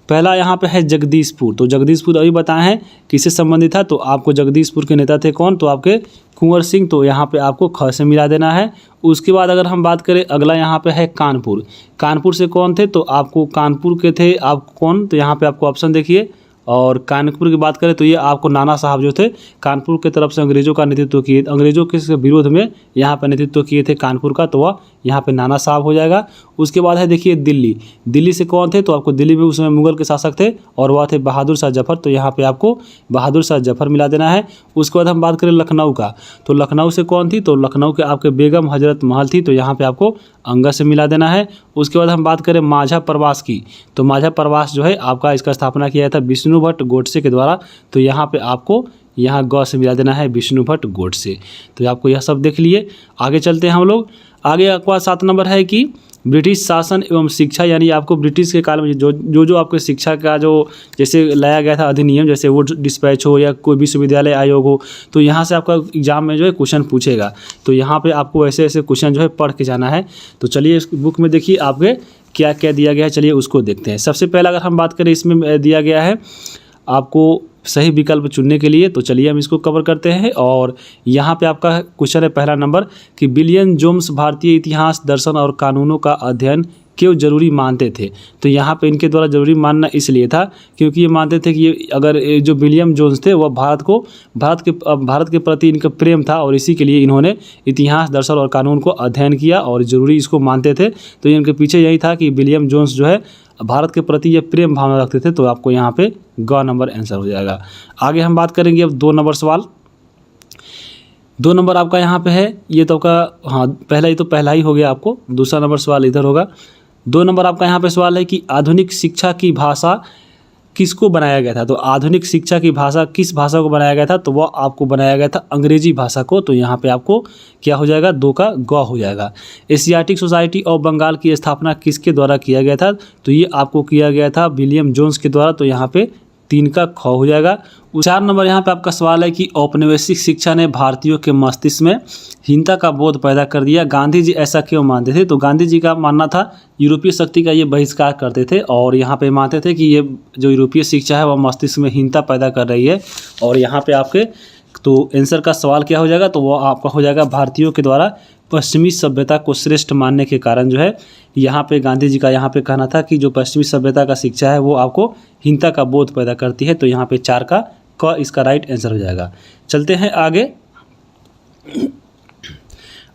पहला यहाँ पे है जगदीशपुर। तो जगदीशपुर अभी बताए हैं किससे संबंधित था। तो आपको जगदीशपुर के नेता थे कौन, तो आपके कुंवर सिंह। तो यहाँ पे आपको ख से मिला देना है। उसके बाद अगर हम बात करें, अगला यहाँ पे है कानपुर। कानपुर से कौन थे, तो आपको कानपुर के थे आप कौन, तो यहाँ पे आपको ऑप्शन देखिए। और कानपुर की बात करें तो ये आपको नाना साहब जो थे कानपुर के तरफ से अंग्रेज़ों का नेतृत्व किए, अंग्रेज़ों के विरोध में यहाँ पर नेतृत्व किए थे कानपुर का, तो वह यहाँ पे नाना साहब हो जाएगा। उसके बाद है देखिए दिल्ली। दिल्ली से कौन थे, तो आपको दिल्ली में उस समय मुगल के शासक थे और वह थे बहादुर शाह जफर। तो यहाँ पे आपको बहादुर शाह जफर मिला देना है। उसके बाद हम बात करें लखनऊ का। तो लखनऊ से कौन थी, तो लखनऊ के आपके बेगम हजरत महल थी। तो यहाँ पे आपको अंगद से मिला देना है। उसके बाद हम बात करें माझा प्रवास की। तो माझा प्रवास जो है आपका, इसका स्थापना किया था विष्णु भट्ट गोडसे के द्वारा। तो यहाँ पे आपको यहाँ ग से मिला देना है, विष्णु भट्ट गोडसे। तो आपको यह सब देख लिए। आगे चलते हैं हम लोग। आगे आपका 7 नंबर है कि ब्रिटिश शासन एवं शिक्षा, यानी आपको ब्रिटिश के काल में जो आपके शिक्षा का जो जैसे लाया गया था अधिनियम, जैसे वुड डिस्पैच हो या कोई विश्वविद्यालय आयोग हो, तो यहाँ से आपका एग्जाम में जो है क्वेश्चन पूछेगा। तो यहाँ पे आपको ऐसे ऐसे क्वेश्चन जो है पढ़ के जाना है। तो चलिए इस बुक में देखिए आपके क्या क्या दिया गया है, चलिए उसको देखते हैं। सबसे पहला अगर हम बात करें, इसमें दिया गया है आपको सही विकल्प चुनने के लिए। तो चलिए हम इसको कवर करते हैं। और यहाँ पे आपका क्वेश्चन है पहला नंबर कि विलियम जोन्स भारतीय इतिहास, दर्शन और कानूनों का अध्ययन क्यों जरूरी मानते थे। तो यहाँ पे इनके द्वारा जरूरी मानना इसलिए था क्योंकि ये मानते थे कि ये अगर जो विलियम जोन्स थे वह भारत के प्रति इनका प्रेम था और इसी के लिए इन्होंने इतिहास, दर्शन और कानून को अध्ययन किया और ज़रूरी इसको मानते थे। तो इनके पीछे यही था कि विलियम जोन्स जो है भारत के प्रति ये प्रेम भावना रखते थे। तो आपको यहाँ पे ग नंबर आंसर हो जाएगा। आगे हम बात करेंगे अब 2 नंबर सवाल। 2 नंबर आपका यहाँ पे है, ये तो आपका हाँ पहला ही हो गया आपको, दूसरा नंबर सवाल इधर होगा। 2 नंबर आपका यहाँ पे सवाल है कि आधुनिक शिक्षा की भाषा किसको बनाया गया था। तो आधुनिक शिक्षा की भाषा किस भाषा को बनाया गया था, तो वह आपको बनाया गया था अंग्रेजी भाषा को। तो यहाँ पे आपको क्या हो जाएगा, 2 का ग हो जाएगा। एशियाटिक सोसाइटी ऑफ बंगाल की स्थापना किसके द्वारा किया गया था, तो ये आपको किया गया था विलियम जोन्स के द्वारा। तो यहाँ पे 3 का ख हो जाएगा। 4 नंबर यहाँ पे आपका सवाल है कि औपनिवेशिक शिक्षा ने भारतीयों के मस्तिष्क में हीनता का बोध पैदा कर दिया, गांधी जी ऐसा क्यों मानते थे। तो गांधी जी का मानना था यूरोपीय शक्ति का ये बहिष्कार करते थे और यहाँ पे मानते थे कि ये जो यूरोपीय शिक्षा है वह मस्तिष्क में हीनता पैदा कर रही है। और यहाँ पे आपके तो आंसर का सवाल क्या हो जाएगा, तो वो आपका हो जाएगा भारतीयों के द्वारा पश्चिमी सभ्यता को श्रेष्ठ मानने के कारण जो है यहाँ पे गांधी जी का यहाँ पे कहना था कि जो पश्चिमी सभ्यता का शिक्षा है वो आपको हीनता का बोध पैदा करती है। तो यहाँ पे 4 का क इसका राइट आंसर हो जाएगा। चलते हैं आगे।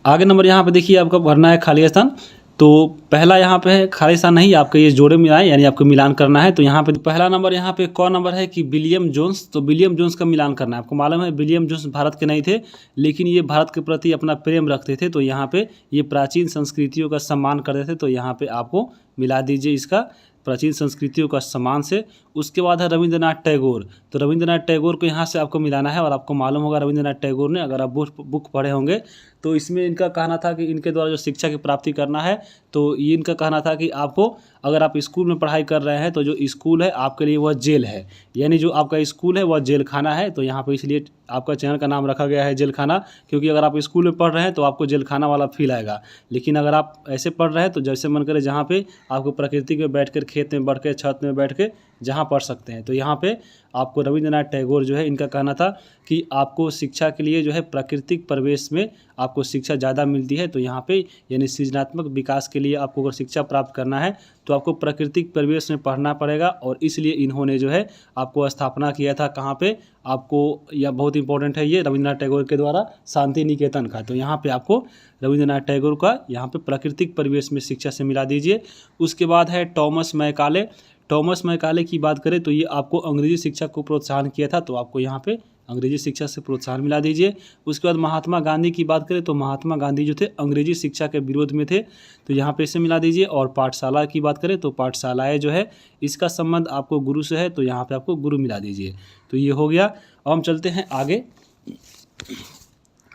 आगे नंबर यहाँ पे देखिए आपका भरना है खाली स्थान। तो पहला यहाँ पे है खाली स्थान नहीं, आपके ये जोड़े मिलाएं यानी आपको मिलान करना है। तो यहाँ पे पहला नंबर यहाँ पे क नंबर है कि विलियम जोन्स। तो विलियम जोन्स का मिलान करना है। आपको मालूम है विलियम जोन्स भारत के नहीं थे, लेकिन ये भारत के प्रति अपना प्रेम रखते थे। तो यहाँ पे ये प्राचीन संस्कृतियों का सम्मान करते थे। तो यहाँ पे आपको मिला दीजिए इसका प्राचीन संस्कृतियों का सम्मान से। उसके बाद है रविंद्रनाथ टैगोर। तो रविंद्रनाथ टैगोर को यहाँ से आपको मिलाना है। और आपको मालूम होगा रविंद्रनाथ टैगोर ने, अगर आप बुक पढ़े होंगे तो इसमें इनका कहना था कि इनके द्वारा जो शिक्षा की प्राप्ति करना है, तो ये इनका कहना था कि आपको अगर आप स्कूल में पढ़ाई कर रहे हैं तो जो स्कूल है आपके लिए वह जेल है, यानी जो आपका स्कूल है वह जेल खाना है। तो यहाँ पर इसलिए आपका चैनल का नाम रखा गया है जेल खाना, क्योंकि अगर आप स्कूल में पढ़ रहे हैं तो आपको जेल खाना वाला फील आएगा। लेकिन अगर आप ऐसे पढ़ रहे हैं तो जैसे मन करे जहाँ पे आपको प्रकृति में बैठ कर, खेत में बैठ के, छत में बैठ के जहाँ पढ़ सकते हैं। तो यहाँ पे आपको रविंद्रनाथ टैगोर जो है इनका कहना था कि आपको शिक्षा के लिए जो है प्राकृतिक परिवेश में आपको शिक्षा ज़्यादा मिलती है। तो यहाँ पे यानी सृजनात्मक विकास के लिए आपको अगर शिक्षा प्राप्त करना है तो आपको प्राकृतिक परिवेश में पढ़ना पड़ेगा, और इसलिए इन्होंने जो है आपको स्थापना किया था कहाँ पे, आपको यह बहुत इंपॉर्टेंट है ये, रविंद्रनाथ टैगोर के द्वारा शांति निकेतन का। तो यहाँ पे आपको रविंद्रनाथ टैगोर का यहाँ पे प्राकृतिक परिवेश में शिक्षा से मिला दीजिए। उसके बाद है टॉमस मैकाले। टॉमस मैकाले की बात करें तो ये आपको अंग्रेजी शिक्षा को प्रोत्साहन किया था, तो आपको यहाँ पे अंग्रेजी शिक्षा से प्रोत्साहन मिला दीजिए। उसके बाद महात्मा गांधी की बात करें तो महात्मा गांधी जो थे अंग्रेजी शिक्षा के विरोध में थे, तो यहाँ पे इसे मिला दीजिए। और पाठशाला की बात करें तो पाठशालाएँ जो है इसका संबंध आपको गुरु से है, तो यहाँ पे आपको गुरु मिला दीजिए। तो ये हो गया। अब हम चलते हैं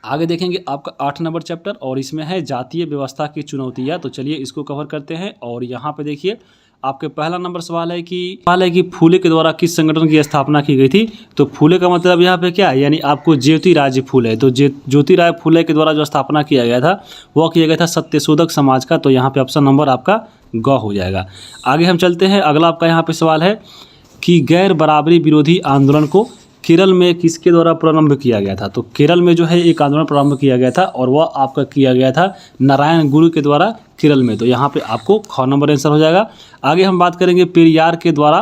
आगे देखेंगे आपका 8 नंबर चैप्टर, और इसमें है जातीय व्यवस्था की चुनौतियाँ। तो चलिए इसको कवर करते हैं। और यहाँ पे देखिए आपके पहला नंबर सवाल है कि फूले के द्वारा किस संगठन की स्थापना की गई थी। तो फूले का मतलब यहाँ पे क्या है, यानी आपको ज्योतिराज फूले। तो ज्योतिराय फूले के द्वारा जो स्थापना किया गया था वह किया गया था सत्यशोधक समाज का। तो यहाँ पे ऑप्शन नंबर आपका ग हो जाएगा। आगे हम चलते हैं। अगला आपका यहाँ पे सवाल है कि गैर बराबरी विरोधी आंदोलन को केरल में किसके द्वारा प्रारंभ किया गया था। तो केरल में जो है एक आंदोलन प्रारंभ किया गया था, और वह आपका किया गया था नारायण गुरु के द्वारा केरल में। तो यहाँ पे आपको ख नंबर आंसर हो जाएगा। आगे हम बात करेंगे पेरियार के द्वारा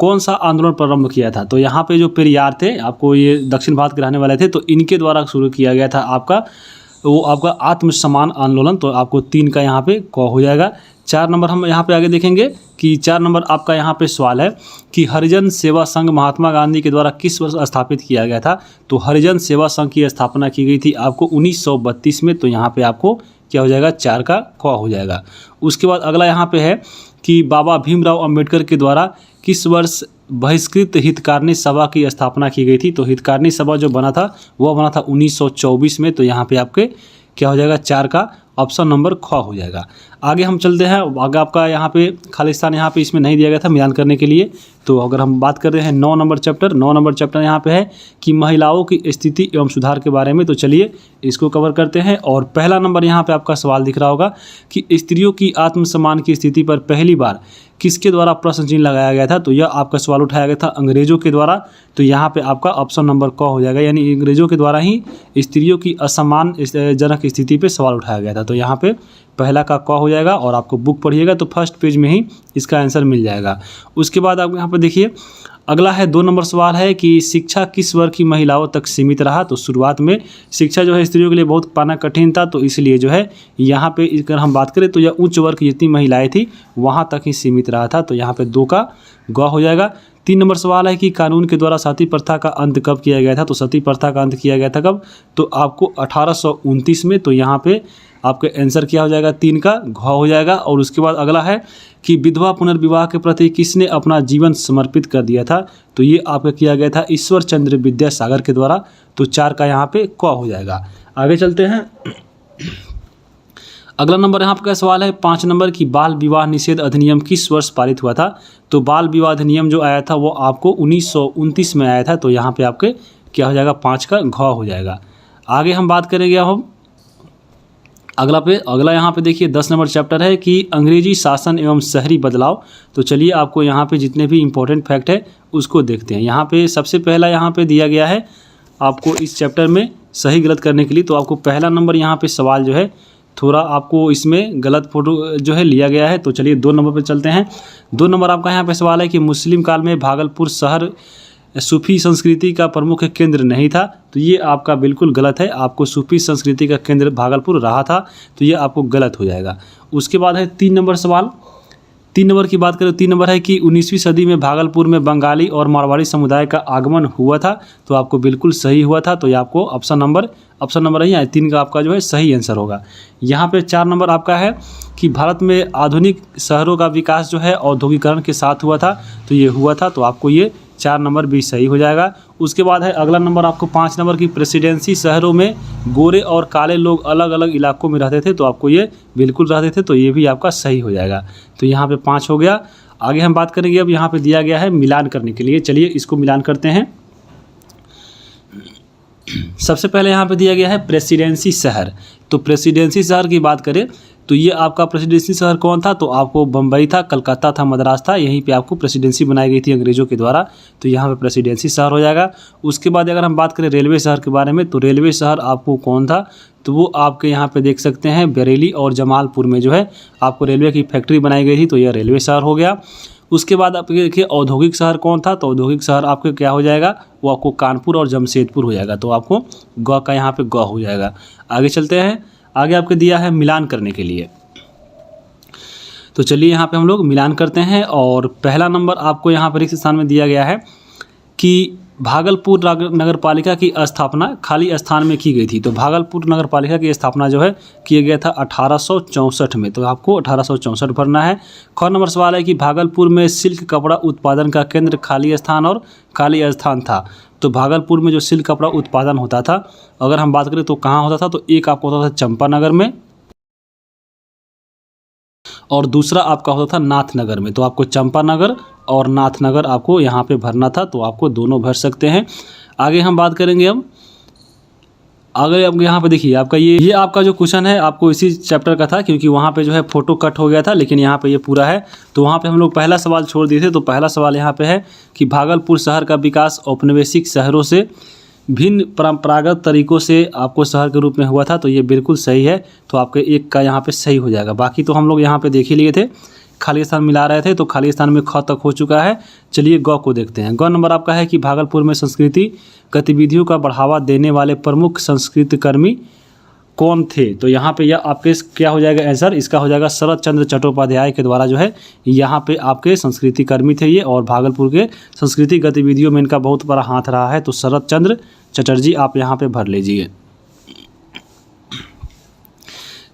कौन सा आंदोलन प्रारंभ किया था। तो यहाँ पे जो पेरियार थे, आपको ये दक्षिण भारत के रहने वाले थे, तो इनके द्वारा शुरू किया गया था आपका आत्मसम्मान आंदोलन। तो आपको 3 का यहाँ पे क हो जाएगा। 4 नंबर हम यहाँ पे आगे देखेंगे कि 4 नंबर आपका यहाँ पे सवाल है कि हरिजन सेवा संघ महात्मा गांधी के द्वारा किस वर्ष स्थापित किया गया था। तो हरिजन सेवा संघ की स्थापना की गई थी आपको 1932 में। तो यहाँ पे आपको क्या हो जाएगा, 4 का क हो जाएगा। उसके बाद अगला यहाँ पे है कि बाबा भीमराव अंबेडकर के द्वारा किस वर्ष बहिष्कृत हितकारिणी सभा की स्थापना की गई थी। तो हितकारिणी सभा जो बना था वह बना था 1924 में। तो यहाँ पे आपके क्या हो जाएगा, 4 का ऑप्शन नंबर ख हो जाएगा। आगे हम चलते हैं। आगे आपका यहाँ पे खालिस्तान यहाँ पे इसमें नहीं दिया गया था मिलान करने के लिए। तो अगर हम बात कर रहे हैं 9 नंबर चैप्टर यहाँ पे है कि महिलाओं की स्थिति एवं सुधार के बारे में। तो चलिए इसको कवर करते हैं। और पहला नंबर यहाँ पे आपका सवाल दिख रहा होगा कि स्त्रियों की आत्मसम्मान की स्थिति पर पहली बार किसके द्वारा प्रश्न चिन्ह लगाया गया था। तो यह आपका सवाल उठाया गया था अंग्रेजों के द्वारा। तो यहाँ पे आपका ऑप्शन नंबर क हो जाएगा, यानी अंग्रेजों के द्वारा ही स्त्रियों की असम्मान जनक स्थिति पे सवाल उठाया गया था। तो यहाँ पे पहला का क हो जाएगा, और आपको बुक पढ़िएगा तो फर्स्ट पेज में ही इसका आंसर मिल जाएगा। उसके बाद आप यहाँ पर देखिए अगला है 2 नंबर सवाल है कि शिक्षा किस वर्ग की महिलाओं तक सीमित रहा। तो शुरुआत में शिक्षा जो है स्त्रियों के लिए बहुत पाना कठिन था, तो इसलिए जो है यहाँ पे अगर हम बात करें तो यह उच्च वर्ग की जितनी महिलाएं थी वहाँ तक ही सीमित रहा था। तो यहाँ पे 2 का ग हो जाएगा। 3 नंबर सवाल है कि कानून के द्वारा सती प्रथा का अंत कब किया गया था। तो सती प्रथा का अंत किया गया था कब, तो आपको 1829 में। तो यहाँ पे आपका आंसर क्या हो जाएगा, 3 का घ हो जाएगा। और उसके बाद अगला है कि विधवा पुनर्विवाह के प्रति किसने अपना जीवन समर्पित कर दिया था। तो ये आपका किया गया था ईश्वर चंद्र विद्यासागर के द्वारा। तो 4 का यहाँ पे क हो जाएगा। आगे चलते हैं। अगला नंबर यहाँ का सवाल है 5 नंबर की बाल विवाह निषेध अधिनियम किस वर्ष पारित हुआ था। तो बाल विवाह अधिनियम जो आया था वो आपको 1929 में आया था। तो यहाँ पे आपके क्या हो जाएगा, 5 का घ हो जाएगा। आगे हम बात करेंगे हम अगला यहाँ पे देखिए 10 नंबर चैप्टर है कि अंग्रेजी शासन एवं शहरी बदलाव। तो चलिए आपको यहाँ पे जितने भी इंपॉर्टेंट फैक्ट है उसको देखते हैं। यहाँ पे सबसे पहला यहाँ पे दिया गया है आपको इस चैप्टर में सही गलत करने के लिए। तो आपको पहला नंबर यहाँ पे सवाल जो है थोड़ा आपको इसमें गलत फोटो जो है लिया गया है। तो चलिए 2 नंबर पे चलते हैं। 2 नंबर आपका यहाँ पे सवाल है कि मुस्लिम काल में भागलपुर शहर सूफी संस्कृति का प्रमुख केंद्र नहीं था। तो ये आपका बिल्कुल गलत है, आपको सूफी संस्कृति का केंद्र भागलपुर रहा था। तो ये आपको गलत हो जाएगा। उसके बाद है 3 नंबर सवाल। 3 नंबर की बात करें, 3 नंबर है कि 19वीं सदी में भागलपुर में बंगाली और मारवाड़ी समुदाय का आगमन हुआ था। तो आपको बिल्कुल सही हुआ था। तो ये आपको ऑप्शन नंबर ही है 3 का आपका जो है सही आंसर होगा। यहाँ पे 4 नंबर आपका है कि भारत में आधुनिक शहरों का विकास जो है औद्योगिकरण के साथ हुआ था। तो ये हुआ था। तो आपको ये 4 नंबर भी सही हो जाएगा। उसके बाद है अगला नंबर आपको 5 नंबर की प्रेसिडेंसी शहरों में गोरे और काले लोग अलग अलग इलाकों में रहते थे। तो आपको ये बिल्कुल रहते थे। तो ये भी आपका सही हो जाएगा। तो यहाँ पे 5 हो गया। आगे हम बात करेंगे, अब यहाँ पे दिया गया है मिलान करने के लिए। चलिए इसको मिलान करते हैं। सबसे पहले यहाँ पे दिया गया है प्रेसिडेंसी शहर। तो प्रेसिडेंसी शहर की बात करें तो ये आपका प्रेसिडेंसी शहर कौन था, तो आपको बम्बई था, कलकत्ता था, मद्रास था, यहीं पे आपको प्रेसिडेंसी बनाई गई थी अंग्रेज़ों के द्वारा, तो यहाँ पे प्रेसिडेंसी शहर हो जाएगा। उसके बाद अगर हम बात करें रेलवे शहर के बारे में, तो रेलवे शहर आपको कौन था, तो वो आपके यहाँ पे देख सकते हैं बरेली और जमालपुर में जो है आपको रेलवे की फैक्ट्री बनाई गई थी, तो यह रेलवे शहर हो गया। उसके बाद आप देखिए औद्योगिक शहर कौन था, तो औद्योगिक शहर आपके क्या हो जाएगा, वो आपको कानपुर और जमशेदपुर हो जाएगा, तो आपको ग का यहाँ पे ग हो जाएगा। आगे चलते हैं, आगे आपके दिया है मिलान करने के लिए, तो चलिए यहाँ पे हम लोग मिलान करते हैं। और पहला नंबर आपको यहाँ पर इस स्थान में दिया गया है कि भागलपुर नगर पालिका की स्थापना खाली स्थान में की गई थी, तो भागलपुर नगर पालिका की स्थापना जो है किया गया था 1864 में, तो आपको 1864 भरना है। ख नंबर सवाल है कि भागलपुर में सिल्क कपड़ा उत्पादन का केंद्र खाली स्थान और खाली स्थान था, तो भागलपुर में जो सिल्क कपड़ा उत्पादन होता था अगर हम बात करें तो कहाँ होता था, तो एक आपको होता था चंपानगर में और दूसरा आपका होता था नाथनगर में, तो आपको चंपानगर और नाथनगर आपको यहाँ पे भरना था, तो आपको दोनों भर सकते हैं। आगे हम बात करेंगे अब आगे अब यहाँ पे देखिए आपका ये आपका जो क्वेश्चन है आपको इसी चैप्टर का था, क्योंकि वहाँ पे जो है फोटो कट हो गया था, लेकिन यहाँ पे ये पूरा है, तो वहाँ पे हम लोग पहला सवाल छोड़ दिए थे। तो पहला सवाल यहाँ पे है कि भागलपुर शहर का विकास औपनिवेशिक शहरों से भिन्न परंपरागत तरीकों से आपको शहर के रूप में हुआ था, तो ये बिल्कुल सही है, तो आपके एक का यहाँ पे सही हो जाएगा। बाकी तो हम लोग यहाँ पे देख ही लिए थे, खाली स्थान मिला रहे थे, तो खाली स्थान में ख तक हो चुका है। चलिए ग को देखते हैं। ग नंबर आपका है कि भागलपुर में संस्कृति गतिविधियों का बढ़ावा देने वाले प्रमुख संस्कृतिकर्मी कौन थे, तो यहाँ पे यह आपके क्या हो जाएगा आंसर, इसका हो जाएगा शरद चंद्र चट्टोपाध्याय के द्वारा जो है यहाँ पे आपके संस्कृति कर्मी थे ये, और भागलपुर के संस्कृति गतिविधियों में इनका बहुत बड़ा हाथ रहा है, तो शरद चंद्र चटर्जी आप यहाँ पे भर लीजिए।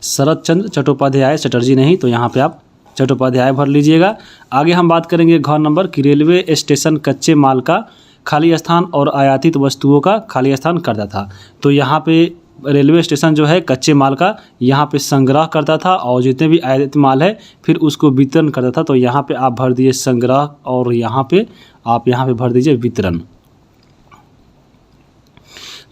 शरद चंद्र चट्टोपाध्याय, चटर्जी नहीं, तो यहाँ पे आप चट्टोपाध्याय भर लीजिएगा। आगे हम बात करेंगे घ नंबर की रेलवे स्टेशन कच्चे माल का खाली स्थान और आयातित वस्तुओं का खाली स्थान करता था, तो यहाँ पे रेलवे स्टेशन जो है कच्चे माल का यहाँ पे संग्रह करता था और जितने भी आयातित माल है फिर उसको वितरण करता था, तो यहाँ पे आप भर दीजिए संग्रह और यहाँ पे आप यहाँ पे भर दीजिए वितरण,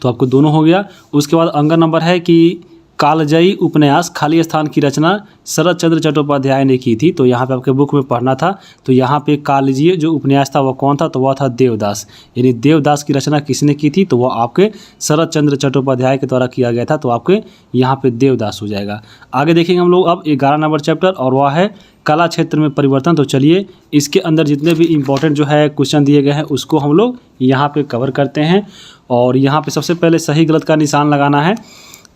तो आपको दोनों हो गया। उसके बाद अंग नंबर है कि कालजयी उपन्यास खाली स्थान की रचना शरद चंद्र चट्टोपाध्याय ने की थी, तो यहाँ पे आपके बुक में पढ़ना था, तो यहाँ पे कालजयी जो उपन्यास था वह कौन था, तो वह था देवदास, यानी देवदास की रचना किसने की थी, तो वह आपके शरद चंद्र चट्टोपाध्याय के द्वारा किया गया था, तो आपके यहाँ पे देवदास हो जाएगा। आगे देखेंगे हम लोग अब 11 नंबर चैप्टर, और वह है कला क्षेत्र में परिवर्तन। तो चलिए इसके अंदर जितने भी इम्पोर्टेंट जो है क्वेश्चन दिए गए हैं उसको हम लोग यहाँ पे कवर करते हैं, और यहाँ पे सबसे पहले सही गलत का निशान लगाना है।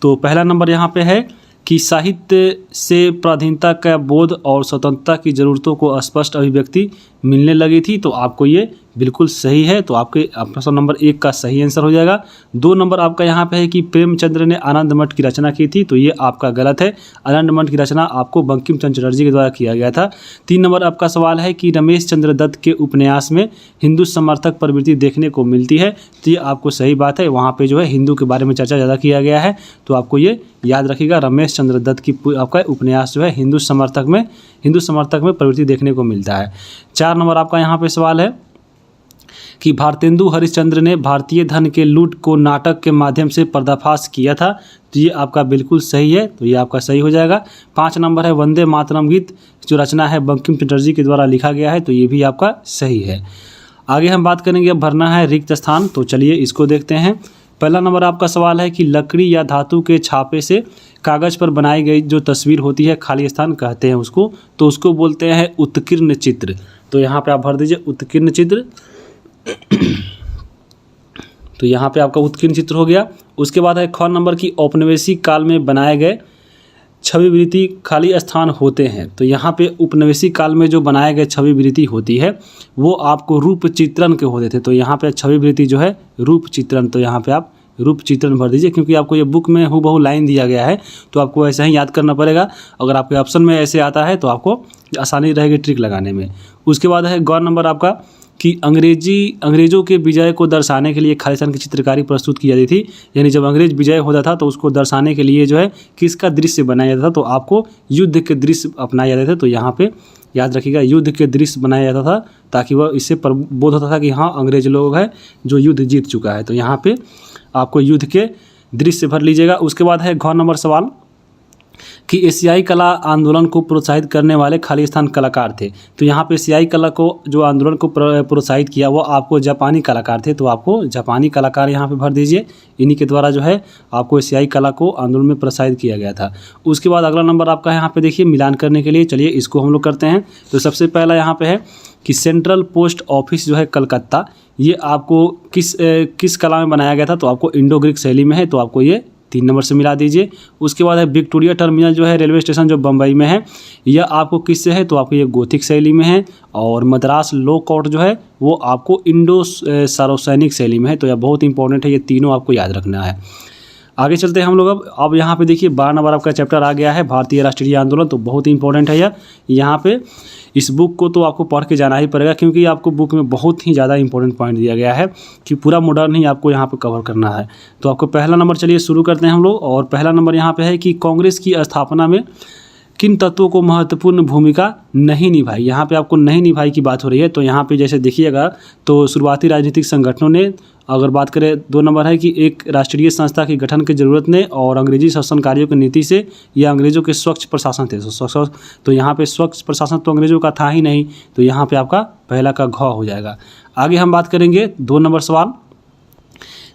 तो पहला नंबर यहाँ पे है कि साहित्य से पराधीनता का बोध और स्वतंत्रता की ज़रूरतों को स्पष्ट अभिव्यक्ति मिलने लगी थी, तो आपको ये बिल्कुल सही है, तो आपके ऑप्शन नंबर 1 का सही आंसर हो जाएगा। 2 नंबर आपका यहाँ पे है कि प्रेमचंद्र ने आनंद मठ की रचना की थी, तो ये आपका गलत है, आनंद मठ की रचना आपको बंकिम चंद्र चटर्जी के द्वारा किया गया था। 3 नंबर आपका सवाल है कि रमेश चंद्र दत्त के उपन्यास में हिंदू समर्थक प्रवृत्ति देखने को मिलती है, तो ये आपको सही बात है, वहाँ पर जो है हिंदू के बारे में चर्चा ज़्यादा किया गया है, तो आपको ये याद रखिएगा रमेश चंद्र दत्त की आपका उपन्यास जो है हिंदू समर्थक में प्रवृत्ति देखने को मिलता है। 4 नंबर आपका यहाँ पे सवाल है कि भारतेंदु हरिश्चंद्र ने भारतीय धन के लूट को नाटक के माध्यम से पर्दाफाश किया था, तो ये आपका बिल्कुल सही है, तो ये आपका सही हो जाएगा। 5 नंबर है वंदे मातरम गीत जो रचना है बंकिम चटर्जी के द्वारा लिखा गया है, तो ये भी आपका सही है। आगे हम बात करेंगे अब भरना है रिक्त स्थान, तो चलिए इसको देखते हैं। पहला नंबर आपका सवाल है कि लकड़ी या धातु के छापे से कागज़ पर बनाई गई जो तस्वीर होती है खाली स्थान कहते हैं उसको, तो उसको बोलते हैं उत्कीर्ण चित्र, तो यहाँ पे आप भर दीजिए उत्कीर्ण चित्र, तो यहाँ पे आपका उत्कीर्ण चित्र हो गया। उसके बाद है ख नंबर की औपनिवेशिक काल में बनाए गए छवि वृत्ति खाली स्थान होते हैं, तो यहाँ पे उपनिवेशिक काल में जो बनाए गए छवि वृत्ति होती है वो आपको रूप चित्रण के होते थे, तो यहाँ पे छवि वृत्ति जो है रूप चित्रण, तो यहाँ पे आप रूप चित्रण भर दीजिए, क्योंकि आपको ये बुक में हूबहू लाइन दिया गया है, तो आपको ऐसे ही याद करना पड़ेगा। अगर आपके ऑप्शन में ऐसे आता है तो आपको आसानी रहेगी ट्रिक लगाने में। उसके बाद है ग नंबर आपका कि अंग्रेज़ों के विजय को दर्शाने के लिए खाली स्थान की चित्रकारी प्रस्तुत की जाती थी, यानी जब अंग्रेज विजय होता था तो उसको दर्शाने के लिए जो है किसका दृश्य बनाया जाता था, तो आपको युद्ध के दृश्य अपनाए जाते थे, तो यहाँ पे याद रखिएगा युद्ध के दृश्य बनाया जाता था, ताकि वह इससे प्रबोध होता था कि हाँ अंग्रेज लोग हैं जो युद्ध जीत चुका है, तो यहाँ पे आपको युद्ध के दृश्य भर लीजिएगा। उसके बाद है घ नंबर सवाल कि एशियाई कला आंदोलन को प्रोत्साहित करने वाले खालिस्तान कलाकार थे। तो यहाँ पे एशियाई कला को जो आंदोलन को प्रोत्साहित किया वो आपको जापानी कलाकार थे, तो आपको जापानी कलाकार यहाँ पे भर दीजिए। इन्हीं के द्वारा जो है आपको एशियाई कला को आंदोलन में प्रोत्साहित किया गया था। उसके बाद अगला नंबर आपका यहाँ पे देखिए मिलान करने के लिए, चलिए इसको हम लोग करते हैं। तो सबसे पहला यहाँ पे है कि सेंट्रल पोस्ट ऑफिस जो है कलकत्ता, ये आपको किस कला में बनाया गया था, तो आपको इंडो ग्रीक शैली में है, तो आपको ये 3 नंबर से मिला दीजिए। उसके बाद है विक्टोरिया टर्मिनल जो है रेलवे स्टेशन जो बम्बई में है, यह आपको किससे है, तो आपको ये गोथिक शैली में है। और मद्रास लॉ कोर्ट जो है वो आपको इंडो सार्वसैनिक शैली में है। तो यह बहुत इंपॉर्टेंट है, ये तीनों आपको याद रखना है। आगे चलते हैं हम लोग। अब यहाँ पे देखिए 12 नंबर आपका चैप्टर आ गया है भारतीय राष्ट्रीय आंदोलन, तो बहुत ही इंपॉर्टेंट है यह। यहाँ पे इस बुक को तो आपको पढ़ के जाना ही पड़ेगा, क्योंकि आपको बुक में बहुत ही ज़्यादा इंपॉर्टेंट पॉइंट दिया गया है कि पूरा मॉडर्न ही आपको यहाँ पे कवर करना है। तो आपको पहला नंबर, चलिए शुरू करते हैं हम लोग। और पहला नंबर यहाँ पे है कि कांग्रेस की स्थापना में किन तत्वों को महत्वपूर्ण भूमिका नहीं निभाई। यहाँ पे आपको नहीं निभाई की बात हो रही है। तो यहाँ पे जैसे देखिएगा तो शुरुआती राजनीतिक संगठनों ने, अगर बात करें 2 नंबर है कि एक राष्ट्रीय संस्था के गठन की जरूरत ने, और अंग्रेजी शासनकारियों की नीति से, या अंग्रेजों के स्वच्छ प्रशासन थे। तो यहाँ पे स्वच्छ प्रशासन तो अंग्रेजों का था ही नहीं, तो यहाँ पे आपका पहला का घ हो जाएगा। आगे हम बात करेंगे 2 नंबर सवाल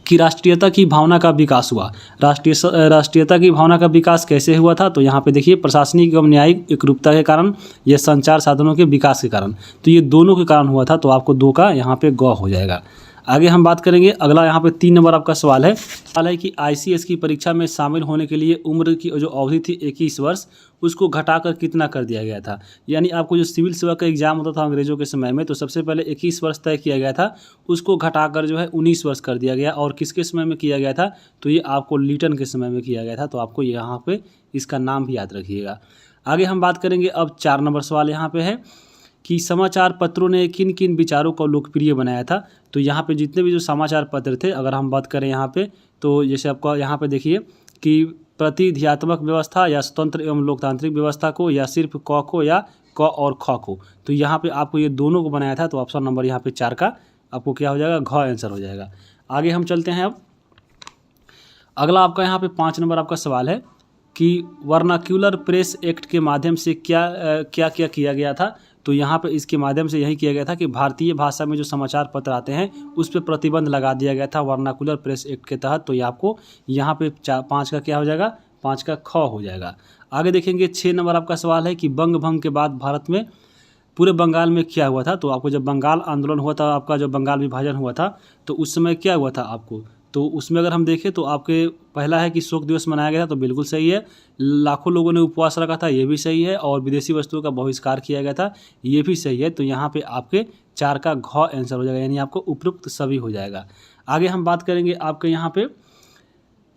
कि राष्ट्रीयता की भावना का विकास हुआ। राष्ट्रीयता की भावना का विकास कैसे हुआ था, तो यहाँ पे देखिए प्रशासनिक एवं न्यायिक एकरूपता के कारण या संचार साधनों के विकास के कारण, तो ये दोनों के कारण हुआ था। तो आपको 2 का यहाँ पे ग हो जाएगा। आगे हम बात करेंगे, अगला यहाँ पे 3 नंबर आपका सवाल है कि आईसीएस की परीक्षा में शामिल होने के लिए उम्र की जो अवधि थी 21 वर्ष, उसको घटाकर कितना कर दिया गया था। यानी आपको जो सिविल सेवा का एग्जाम होता था अंग्रेजों के समय में, तो सबसे पहले 21 वर्ष तय किया गया था, उसको घटाकर जो है 19 वर्ष कर दिया गया। और किसके समय में किया गया था, तो ये आपको लिटन के समय में किया गया था। तो आपको यहाँ पे इसका नाम भी याद रखिएगा। आगे हम बात करेंगे अब 4 नंबर सवाल यहाँ पे है कि समाचार पत्रों ने किन किन विचारों को लोकप्रिय बनाया था। तो यहाँ पे जितने भी जो समाचार पत्र थे, अगर हम बात करें यहाँ पे, तो जैसे आपका यहाँ पे देखिए कि प्रतिध्यात्मक व्यवस्था या स्वतंत्र एवं लोकतांत्रिक व्यवस्था को, या सिर्फ क को, या क और ख को, तो यहाँ पे आपको ये दोनों को बनाया था। तो ऑप्शन नंबर यहाँ पे 4 का आपको क्या हो जाएगा, घ आंसर हो जाएगा। आगे हम चलते हैं। अब अगला आपका यहाँ पे 5 नंबर आपका सवाल है कि वर्नाक्यूलर प्रेस एक्ट के माध्यम से क्या क्या किया गया था। तो यहाँ पे इसके माध्यम से यही किया गया था कि भारतीय भाषा में जो समाचार पत्र आते हैं उस पर प्रतिबंध लगा दिया गया था वर्नाकुलर प्रेस एक्ट के तहत। तो ये आपको यहाँ पे 5 का क्या हो जाएगा, 5 का ख हो जाएगा। आगे देखेंगे 6 नंबर आपका सवाल है कि बंग भंग के बाद भारत में पूरे बंगाल में क्या हुआ था। तो आपको जब बंगाल आंदोलन हुआ था, आपका जब बंगाल विभाजन हुआ था, तो उस समय क्या हुआ था आपको, तो उसमें अगर हम देखें तो आपके पहला है कि शोक दिवस मनाया गया था, तो बिल्कुल सही है। लाखों लोगों ने उपवास रखा था, ये भी सही है। और विदेशी वस्तुओं का बहिष्कार किया गया था, ये भी सही है। तो यहाँ पे आपके 4 का घ आंसर हो जाएगा, यानी आपको उपरोक्त सभी हो जाएगा। आगे हम बात करेंगे आपके यहाँ पे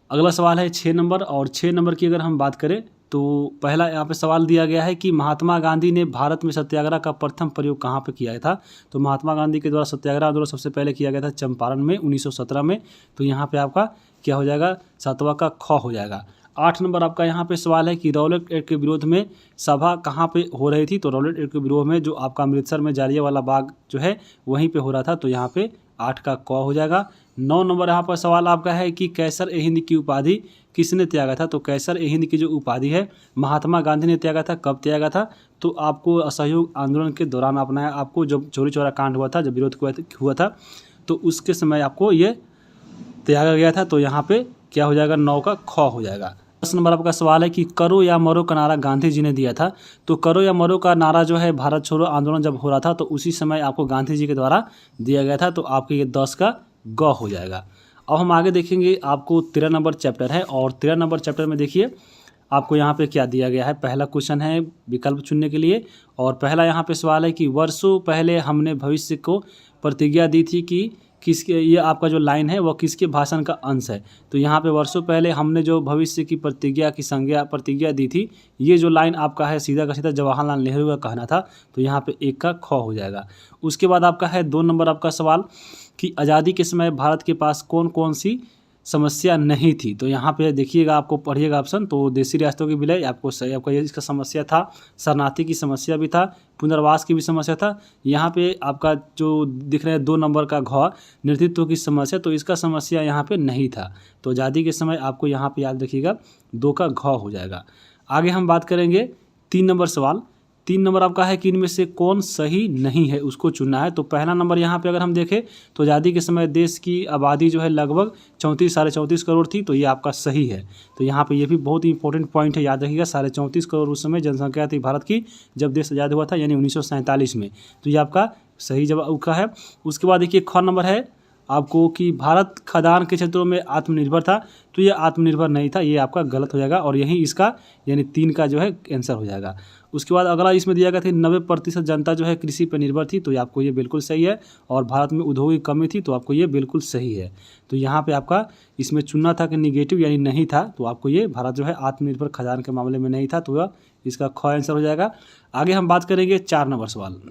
अगला सवाल है 6 नंबर। और 6 नंबर की अगर हम बात करें तो पहला यहाँ पे सवाल दिया गया है कि महात्मा गांधी ने भारत में सत्याग्रह का प्रथम प्रयोग कहाँ पे किया था। तो महात्मा गांधी के द्वारा सत्याग्रह आंदोलन सबसे पहले किया गया था चंपारण में 1917 में। तो यहाँ पे आपका क्या हो जाएगा, 7वां का ख हो जाएगा। 8 नंबर आपका यहाँ पे सवाल है कि रॉलेट एक्ट के विरोध में सभा कहाँ पे हो रही थी। तो रॉलेट एक्ट के विरोध में जो आपका अमृतसर में जालियांवाला बाग जो है वहीं पे हो रहा था। तो यहाँ पे 8 का क हो जाएगा। 9 नंबर यहाँ पर सवाल आपका है कि कैसर ए हिंद की उपाधि किसने त्यागा था। तो कैसर ए हिंद की जो उपाधि है महात्मा गांधी ने त्यागा था। कब त्यागा था, तो आपको असहयोग आंदोलन के दौरान अपनाया, आपको जब चोरी चौरा कांड हुआ था, जब विरोध हुआ था, तो उसके समय आपको ये त्यागा गया था। तो यहाँ पे क्या हो जाएगा, 9 का ख हो जाएगा। 10 नंबर आपका सवाल है कि करो या मरो का नारा गांधी जी ने दिया था। तो करो या मरो का नारा जो है भारत छोड़ो आंदोलन जब हो रहा था, तो उसी समय आपको गांधी जी के द्वारा दिया गया था। तो आपके ये 10 का ग हो जाएगा। अब हम आगे देखेंगे, आपको 13 नंबर चैप्टर है। और 13 नंबर चैप्टर में देखिए आपको यहाँ पे क्या दिया गया है। पहला क्वेश्चन है विकल्प चुनने के लिए, और पहला यहाँ पे सवाल है कि वर्षों पहले हमने भविष्य को प्रतिज्ञा दी थी कि किसके, ये आपका जो लाइन है वो किसके भाषण का अंश है। तो यहाँ पे वर्षों पहले हमने जो भविष्य की प्रतिज्ञा दी थी, ये जो लाइन आपका है सीधा का सीधा जवाहरलाल नेहरू का कहना था। तो यहाँ पे 1 का ख हो जाएगा। उसके बाद आपका है 2 नंबर आपका सवाल कि आज़ादी के समय भारत के पास कौन कौन सी समस्या नहीं थी। तो यहाँ पे देखिएगा, आपको पढ़िएगा ऑप्शन, तो देशी रियासतों की विलय आपको सही, आपका ये इसका समस्या था। शरणार्थी की समस्या भी था, पुनर्वास की भी समस्या था। यहाँ पे आपका जो दिख रहा है 2 नंबर का घ, नेतृत्व की समस्या, तो इसका समस्या यहाँ पे नहीं था। तो आज़ादी के समय आपको यहाँ पे याद रखिएगा 2 का घ हो जाएगा। आगे हम बात करेंगे 3 नंबर सवाल। 3 नंबर आपका है कि इनमें से कौन सही नहीं है, उसको चुनना है। तो पहला नंबर यहाँ पे अगर हम देखें तो आज़ादी के समय देश की आबादी जो है लगभग 34 साढ़े 34 करोड़ थी, तो ये आपका सही है। तो यहाँ पे ये भी बहुत ही इंपॉर्टेंट पॉइंट है, याद रखिएगा। 34.5 करोड़ उस समय जनसंख्या थी भारत की जब देश आज़ाद हुआ था, यानी 1947 में। तो ये आपका सही जवाब का है। उसके बाद देखिए ख नंबर है आपको कि भारत खदान के क्षेत्रों में आत्मनिर्भर था, तो ये आत्मनिर्भर नहीं था, ये आपका गलत हो जाएगा और यही इसका यानी 3 का जो है आंसर हो जाएगा। उसके बाद अगला इसमें दिया गया था 90% जनता जो है कृषि पर निर्भर थी, तो ये आपको ये बिल्कुल सही है। और भारत में उद्योग की कमी थी, तो आपको ये बिल्कुल सही है। तो यहाँ पे आपका इसमें चुनना था कि निगेटिव यानी नहीं था, तो आपको ये भारत जो है आत्मनिर्भर खदान के मामले में नहीं था, तो वह इसका ख आंसर हो जाएगा। आगे हम बात करेंगे 4 नंबर सवाल।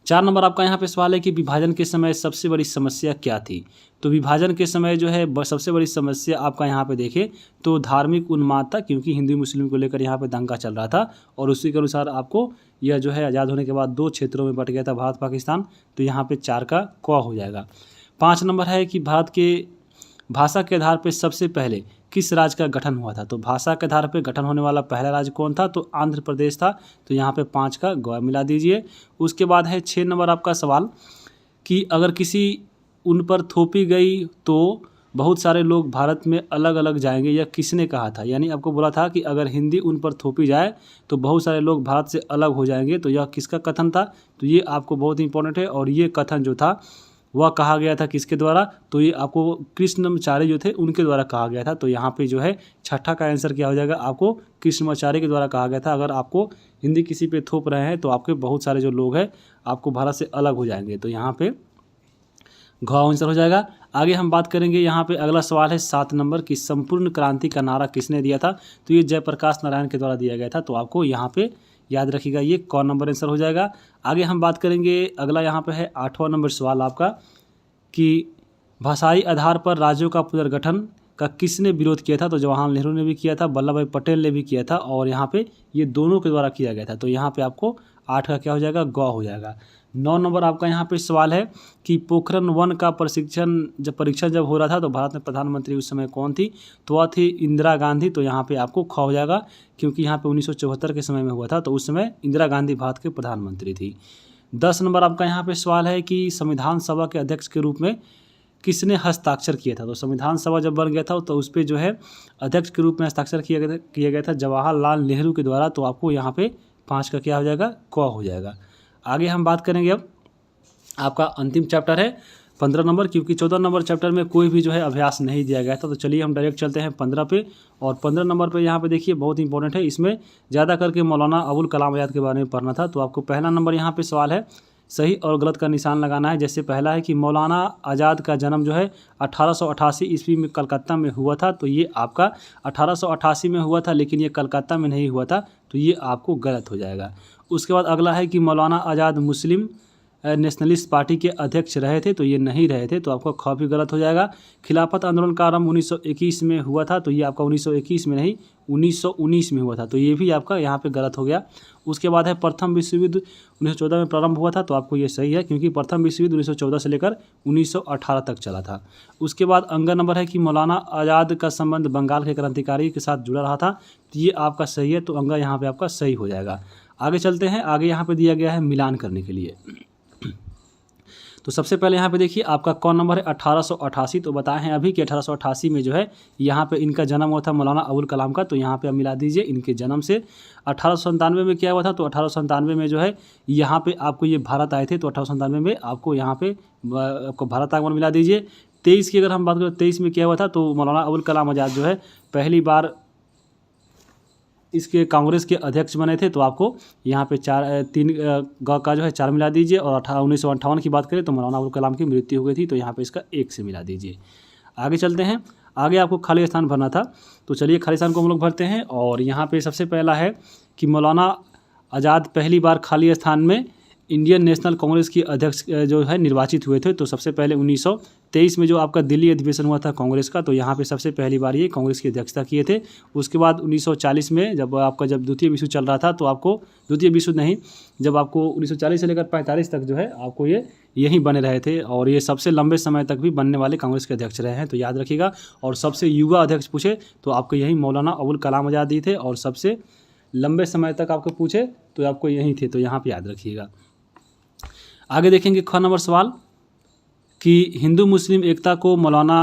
4 नंबर आपका यहाँ पे सवाल है कि विभाजन के समय सबसे बड़ी समस्या क्या थी। तो विभाजन के समय जो है सबसे बड़ी समस्या आपका यहाँ पे देखें तो धार्मिक उन्माद था, क्योंकि हिंदू मुस्लिम को लेकर यहाँ पे दंगा चल रहा था। और उसी के अनुसार आपको यह जो है आज़ाद होने के बाद 2 क्षेत्रों में बट गया था भारत पाकिस्तान, तो यहाँ पे 4 का क हो जाएगा। 5 नंबर है कि भारत के भाषा के आधार पर सबसे पहले किस राज्य का गठन हुआ था। तो भाषा के आधार पर गठन होने वाला पहला राज्य कौन था, तो आंध्र प्रदेश था। तो यहाँ पे 5 का ग मिला दीजिए। उसके बाद है 6 नंबर आपका सवाल कि अगर किसी उन पर थोपी गई तो बहुत सारे लोग भारत में अलग अलग जाएंगे, यह किसने कहा था। यानी आपको बोला था कि अगर हिंदी उन पर थोपी जाए तो बहुत सारे लोग भारत से अलग हो जाएंगे, तो यह किसका कथन था। तो ये आपको बहुत इंपॉर्टेंट है, और ये कथन जो था वह कहा गया था किसके द्वारा, तो ये आपको कृष्णमाचार्य जो थे उनके द्वारा कहा गया था। तो यहाँ पे जो है 6ठा का आंसर क्या हो जाएगा, आपको कृष्णमाचार्य के द्वारा कहा गया था। अगर आपको हिंदी किसी पे थोप रहे हैं तो आपके बहुत सारे जो लोग हैं आपको भारत से अलग हो जाएंगे, तो यहाँ पे घ आंसर हो जाएगा। आगे हम बात करेंगे, यहाँ पे अगला सवाल है 7 नंबर की संपूर्ण क्रांति का नारा किसने दिया था। तो ये जयप्रकाश नारायण के द्वारा दिया गया था, तो आपको यहाँ पे याद रखिएगा ये क नंबर आंसर हो जाएगा। आगे हम बात करेंगे, अगला यहाँ पे है 8वां नंबर सवाल आपका कि भाषाई आधार पर राज्यों का पुनर्गठन का किसने विरोध किया था। तो जवाहरलाल नेहरू ने भी किया था, वल्लभ भाई पटेल ने भी किया था, और यहाँ पे ये दोनों के द्वारा किया गया था। तो यहाँ पे आपको 8 का क्या हो जाएगा, ग हो जाएगा। 9 नंबर आपका यहाँ पे सवाल है कि पोखरण 1 का परीक्षण जब हो रहा था तो भारत में प्रधानमंत्री उस समय कौन थी। तो वह थी इंदिरा गांधी। तो यहाँ पे आपको ख हो जाएगा, क्योंकि यहाँ पे 1974 के समय में हुआ था, तो उस समय इंदिरा गांधी भारत के प्रधानमंत्री थी। 10 नंबर आपका यहाँ पे सवाल है कि संविधान सभा के अध्यक्ष के रूप में किसने हस्ताक्षर किया था। तो संविधान सभा जब बन गया था तो उस पर जो है अध्यक्ष के रूप में हस्ताक्षर किया गया था जवाहरलाल नेहरू के द्वारा। तो आपको यहाँ पे 5 का क्या हो जाएगा, क हो जाएगा। आगे हम बात करेंगे, अब आपका अंतिम चैप्टर है 15 नंबर, क्योंकि 14 नंबर चैप्टर में कोई भी जो है अभ्यास नहीं दिया गया था। तो चलिए हम डायरेक्ट चलते हैं 15 पे। और 15 नंबर पे यहाँ पे देखिए बहुत इंपॉर्टेंट है, इसमें ज़्यादा करके मौलाना अबुल कलाम आज़ाद के बारे में पढ़ना था। तो आपको पहला नंबर यहाँ पे सवाल है, सही और गलत का निशान लगाना है। जैसे पहला है कि मौलाना आज़ाद का जन्म जो है 1888 ईस्वी में कलकत्ता में हुआ था। तो ये आपका 1888 में हुआ था, लेकिन ये कलकत्ता में नहीं हुआ था, तो ये आपको गलत हो जाएगा। उसके बाद अगला है कि मौलाना आज़ाद मुस्लिम नेशनलिस्ट पार्टी के अध्यक्ष रहे थे। तो ये नहीं रहे थे, तो आपका ख भी गलत हो जाएगा। खिलाफत आंदोलन का आरंभ 1921 में हुआ था। तो ये आपका 1921 में नहीं 1919 में हुआ था, तो ये भी आपका यहाँ पे गलत हो गया। उसके बाद है प्रथम विश्व युद्ध 1914 में प्रारंभ हुआ था। तो आपको ये सही है, क्योंकि प्रथम विश्व युद्ध 1914 से लेकर 1918 तक चला था। उसके बाद अंग नंबर है कि मौलाना आज़ाद का संबंध बंगाल के क्रांतिकारी के साथ जुड़ा रहा था। तो ये आपका सही है, तो अंग यहाँ पे आपका सही हो जाएगा। आगे चलते हैं, आगे यहाँ पे दिया गया है मिलान करने के लिए। तो सबसे पहले यहाँ पे देखिए आपका कौन नंबर है 1888। तो बताए हैं अभी कि 1888 में जो है यहाँ पे इनका जन्म हुआ था मौलाना अबुल कलाम का। तो यहाँ पे आप मिला दीजिए इनके जन्म से। 1897 में क्या हुआ था, तो 1897 में जो है यहाँ पे आपको ये भारत आए थे। तो 1897 में आपको यहाँ पे आपको भारत आगमन मिला दीजिए। 23 की अगर हम बात करें, 23 में क्या हुआ था, तो मौलाना अबुल कलाम आज़ाद जो है पहली बार इसके कांग्रेस के अध्यक्ष बने थे। तो आपको यहाँ पे 3 ग का जो है 4 मिला दीजिए। और 1958 की बात करें तो मौलाना अबुल कलाम की मृत्यु हो गई थी। तो यहाँ पे इसका 1 से मिला दीजिए। आगे चलते हैं, आगे आपको खाली स्थान भरना था। तो चलिए खाली स्थान को हम लोग भरते हैं। और यहाँ पे सबसे पहला है कि मौलाना आज़ाद पहली बार खाली स्थान में इंडियन नेशनल कांग्रेस की अध्यक्ष जो है निर्वाचित हुए थे। तो सबसे पहले 1923 में जो आपका दिल्ली अधिवेशन हुआ था कांग्रेस का, तो यहाँ पे सबसे पहली बार ये कांग्रेस की अध्यक्षता किए थे। उसके बाद 1940 में जब द्वितीय विश्व चल रहा था, तो आपको द्वितीय विश्व नहीं, जब आपको 1940 से लेकर 45 तक जो है आपको ये यहीं बने रहे थे, और ये सबसे लंबे समय तक भी बनने वाले कांग्रेस के अध्यक्ष रहे हैं, तो याद रखिएगा। और सबसे युवा अध्यक्ष पूछे तो आपको यही मौलाना अबुल कलाम आज़ाद ही थे, और सबसे लंबे समय तक आपको पूछे तो आपको यहीं थे, तो यहाँ पे याद रखिएगा। आगे देखेंगे ख नंबर सवाल कि हिंदू मुस्लिम एकता को मौलाना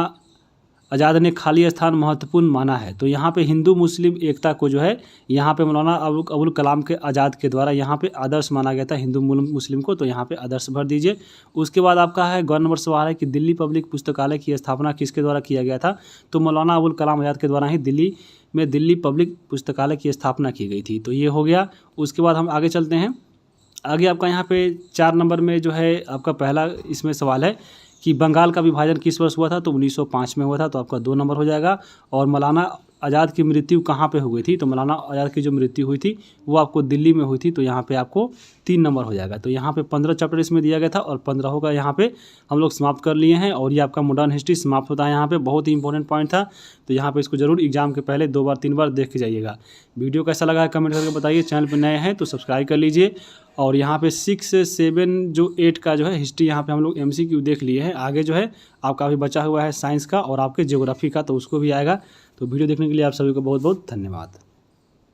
आज़ाद ने खाली स्थान महत्वपूर्ण माना है। तो यहाँ पे हिंदू मुस्लिम एकता को जो है यहाँ पे मौलाना अबुल कलाम के आज़ाद के द्वारा यहाँ पे आदर्श माना गया था हिंदू मुस्लिम को, तो यहाँ पे आदर्श भर दीजिए। उसके बाद आपका है ग नंबर सवाल है कि दिल्ली पब्लिक पुस्तकालय की स्थापना किसके द्वारा किया गया था। तो मौलाना अबुल कलाम आज़ाद के द्वारा ही दिल्ली में दिल्ली पब्लिक पुस्तकालय की स्थापना की गई थी, तो ये हो गया। उसके बाद हम आगे चलते हैं। आगे आपका यहाँ पे 4 नंबर में जो है आपका पहला इसमें सवाल है कि बंगाल का विभाजन किस वर्ष हुआ था। तो 1905 में हुआ था, तो आपका 2 नंबर हो जाएगा। और मौलाना आज़ाद की मृत्यु कहाँ पे हो गई थी। तो मौलाना आज़ाद की जो मृत्यु हुई थी वो आपको दिल्ली में हुई थी, तो यहाँ पे आपको 3 नंबर हो जाएगा। तो यहाँ पे 15 चैप्टर इसमें दिया गया था, और 15 होगा यहाँ पे हम लोग समाप्त कर लिए हैं। और ये आपका मॉडर्न हिस्ट्री समाप्त होता है। यहाँ पे बहुत ही इंपॉर्टेंट पॉइंट था, तो यहाँ पे इसको जरूर एग्जाम के पहले 2 बार 3 बार देख के जाइएगा। वीडियो कैसा लगा है कमेंट करके बताइए। चैनल पर नए हैं तो सब्सक्राइब कर लीजिए। और यहाँ पे 6, 7 जो 8 का जो है हिस्ट्री यहाँ पे हम लोग MCQ देख लिए हैं। आगे जो है आपका अभी बचा हुआ है साइंस का और आपके ज्योग्राफी का, तो उसको भी आएगा। तो वीडियो देखने के लिए आप सभी को बहुत बहुत धन्यवाद।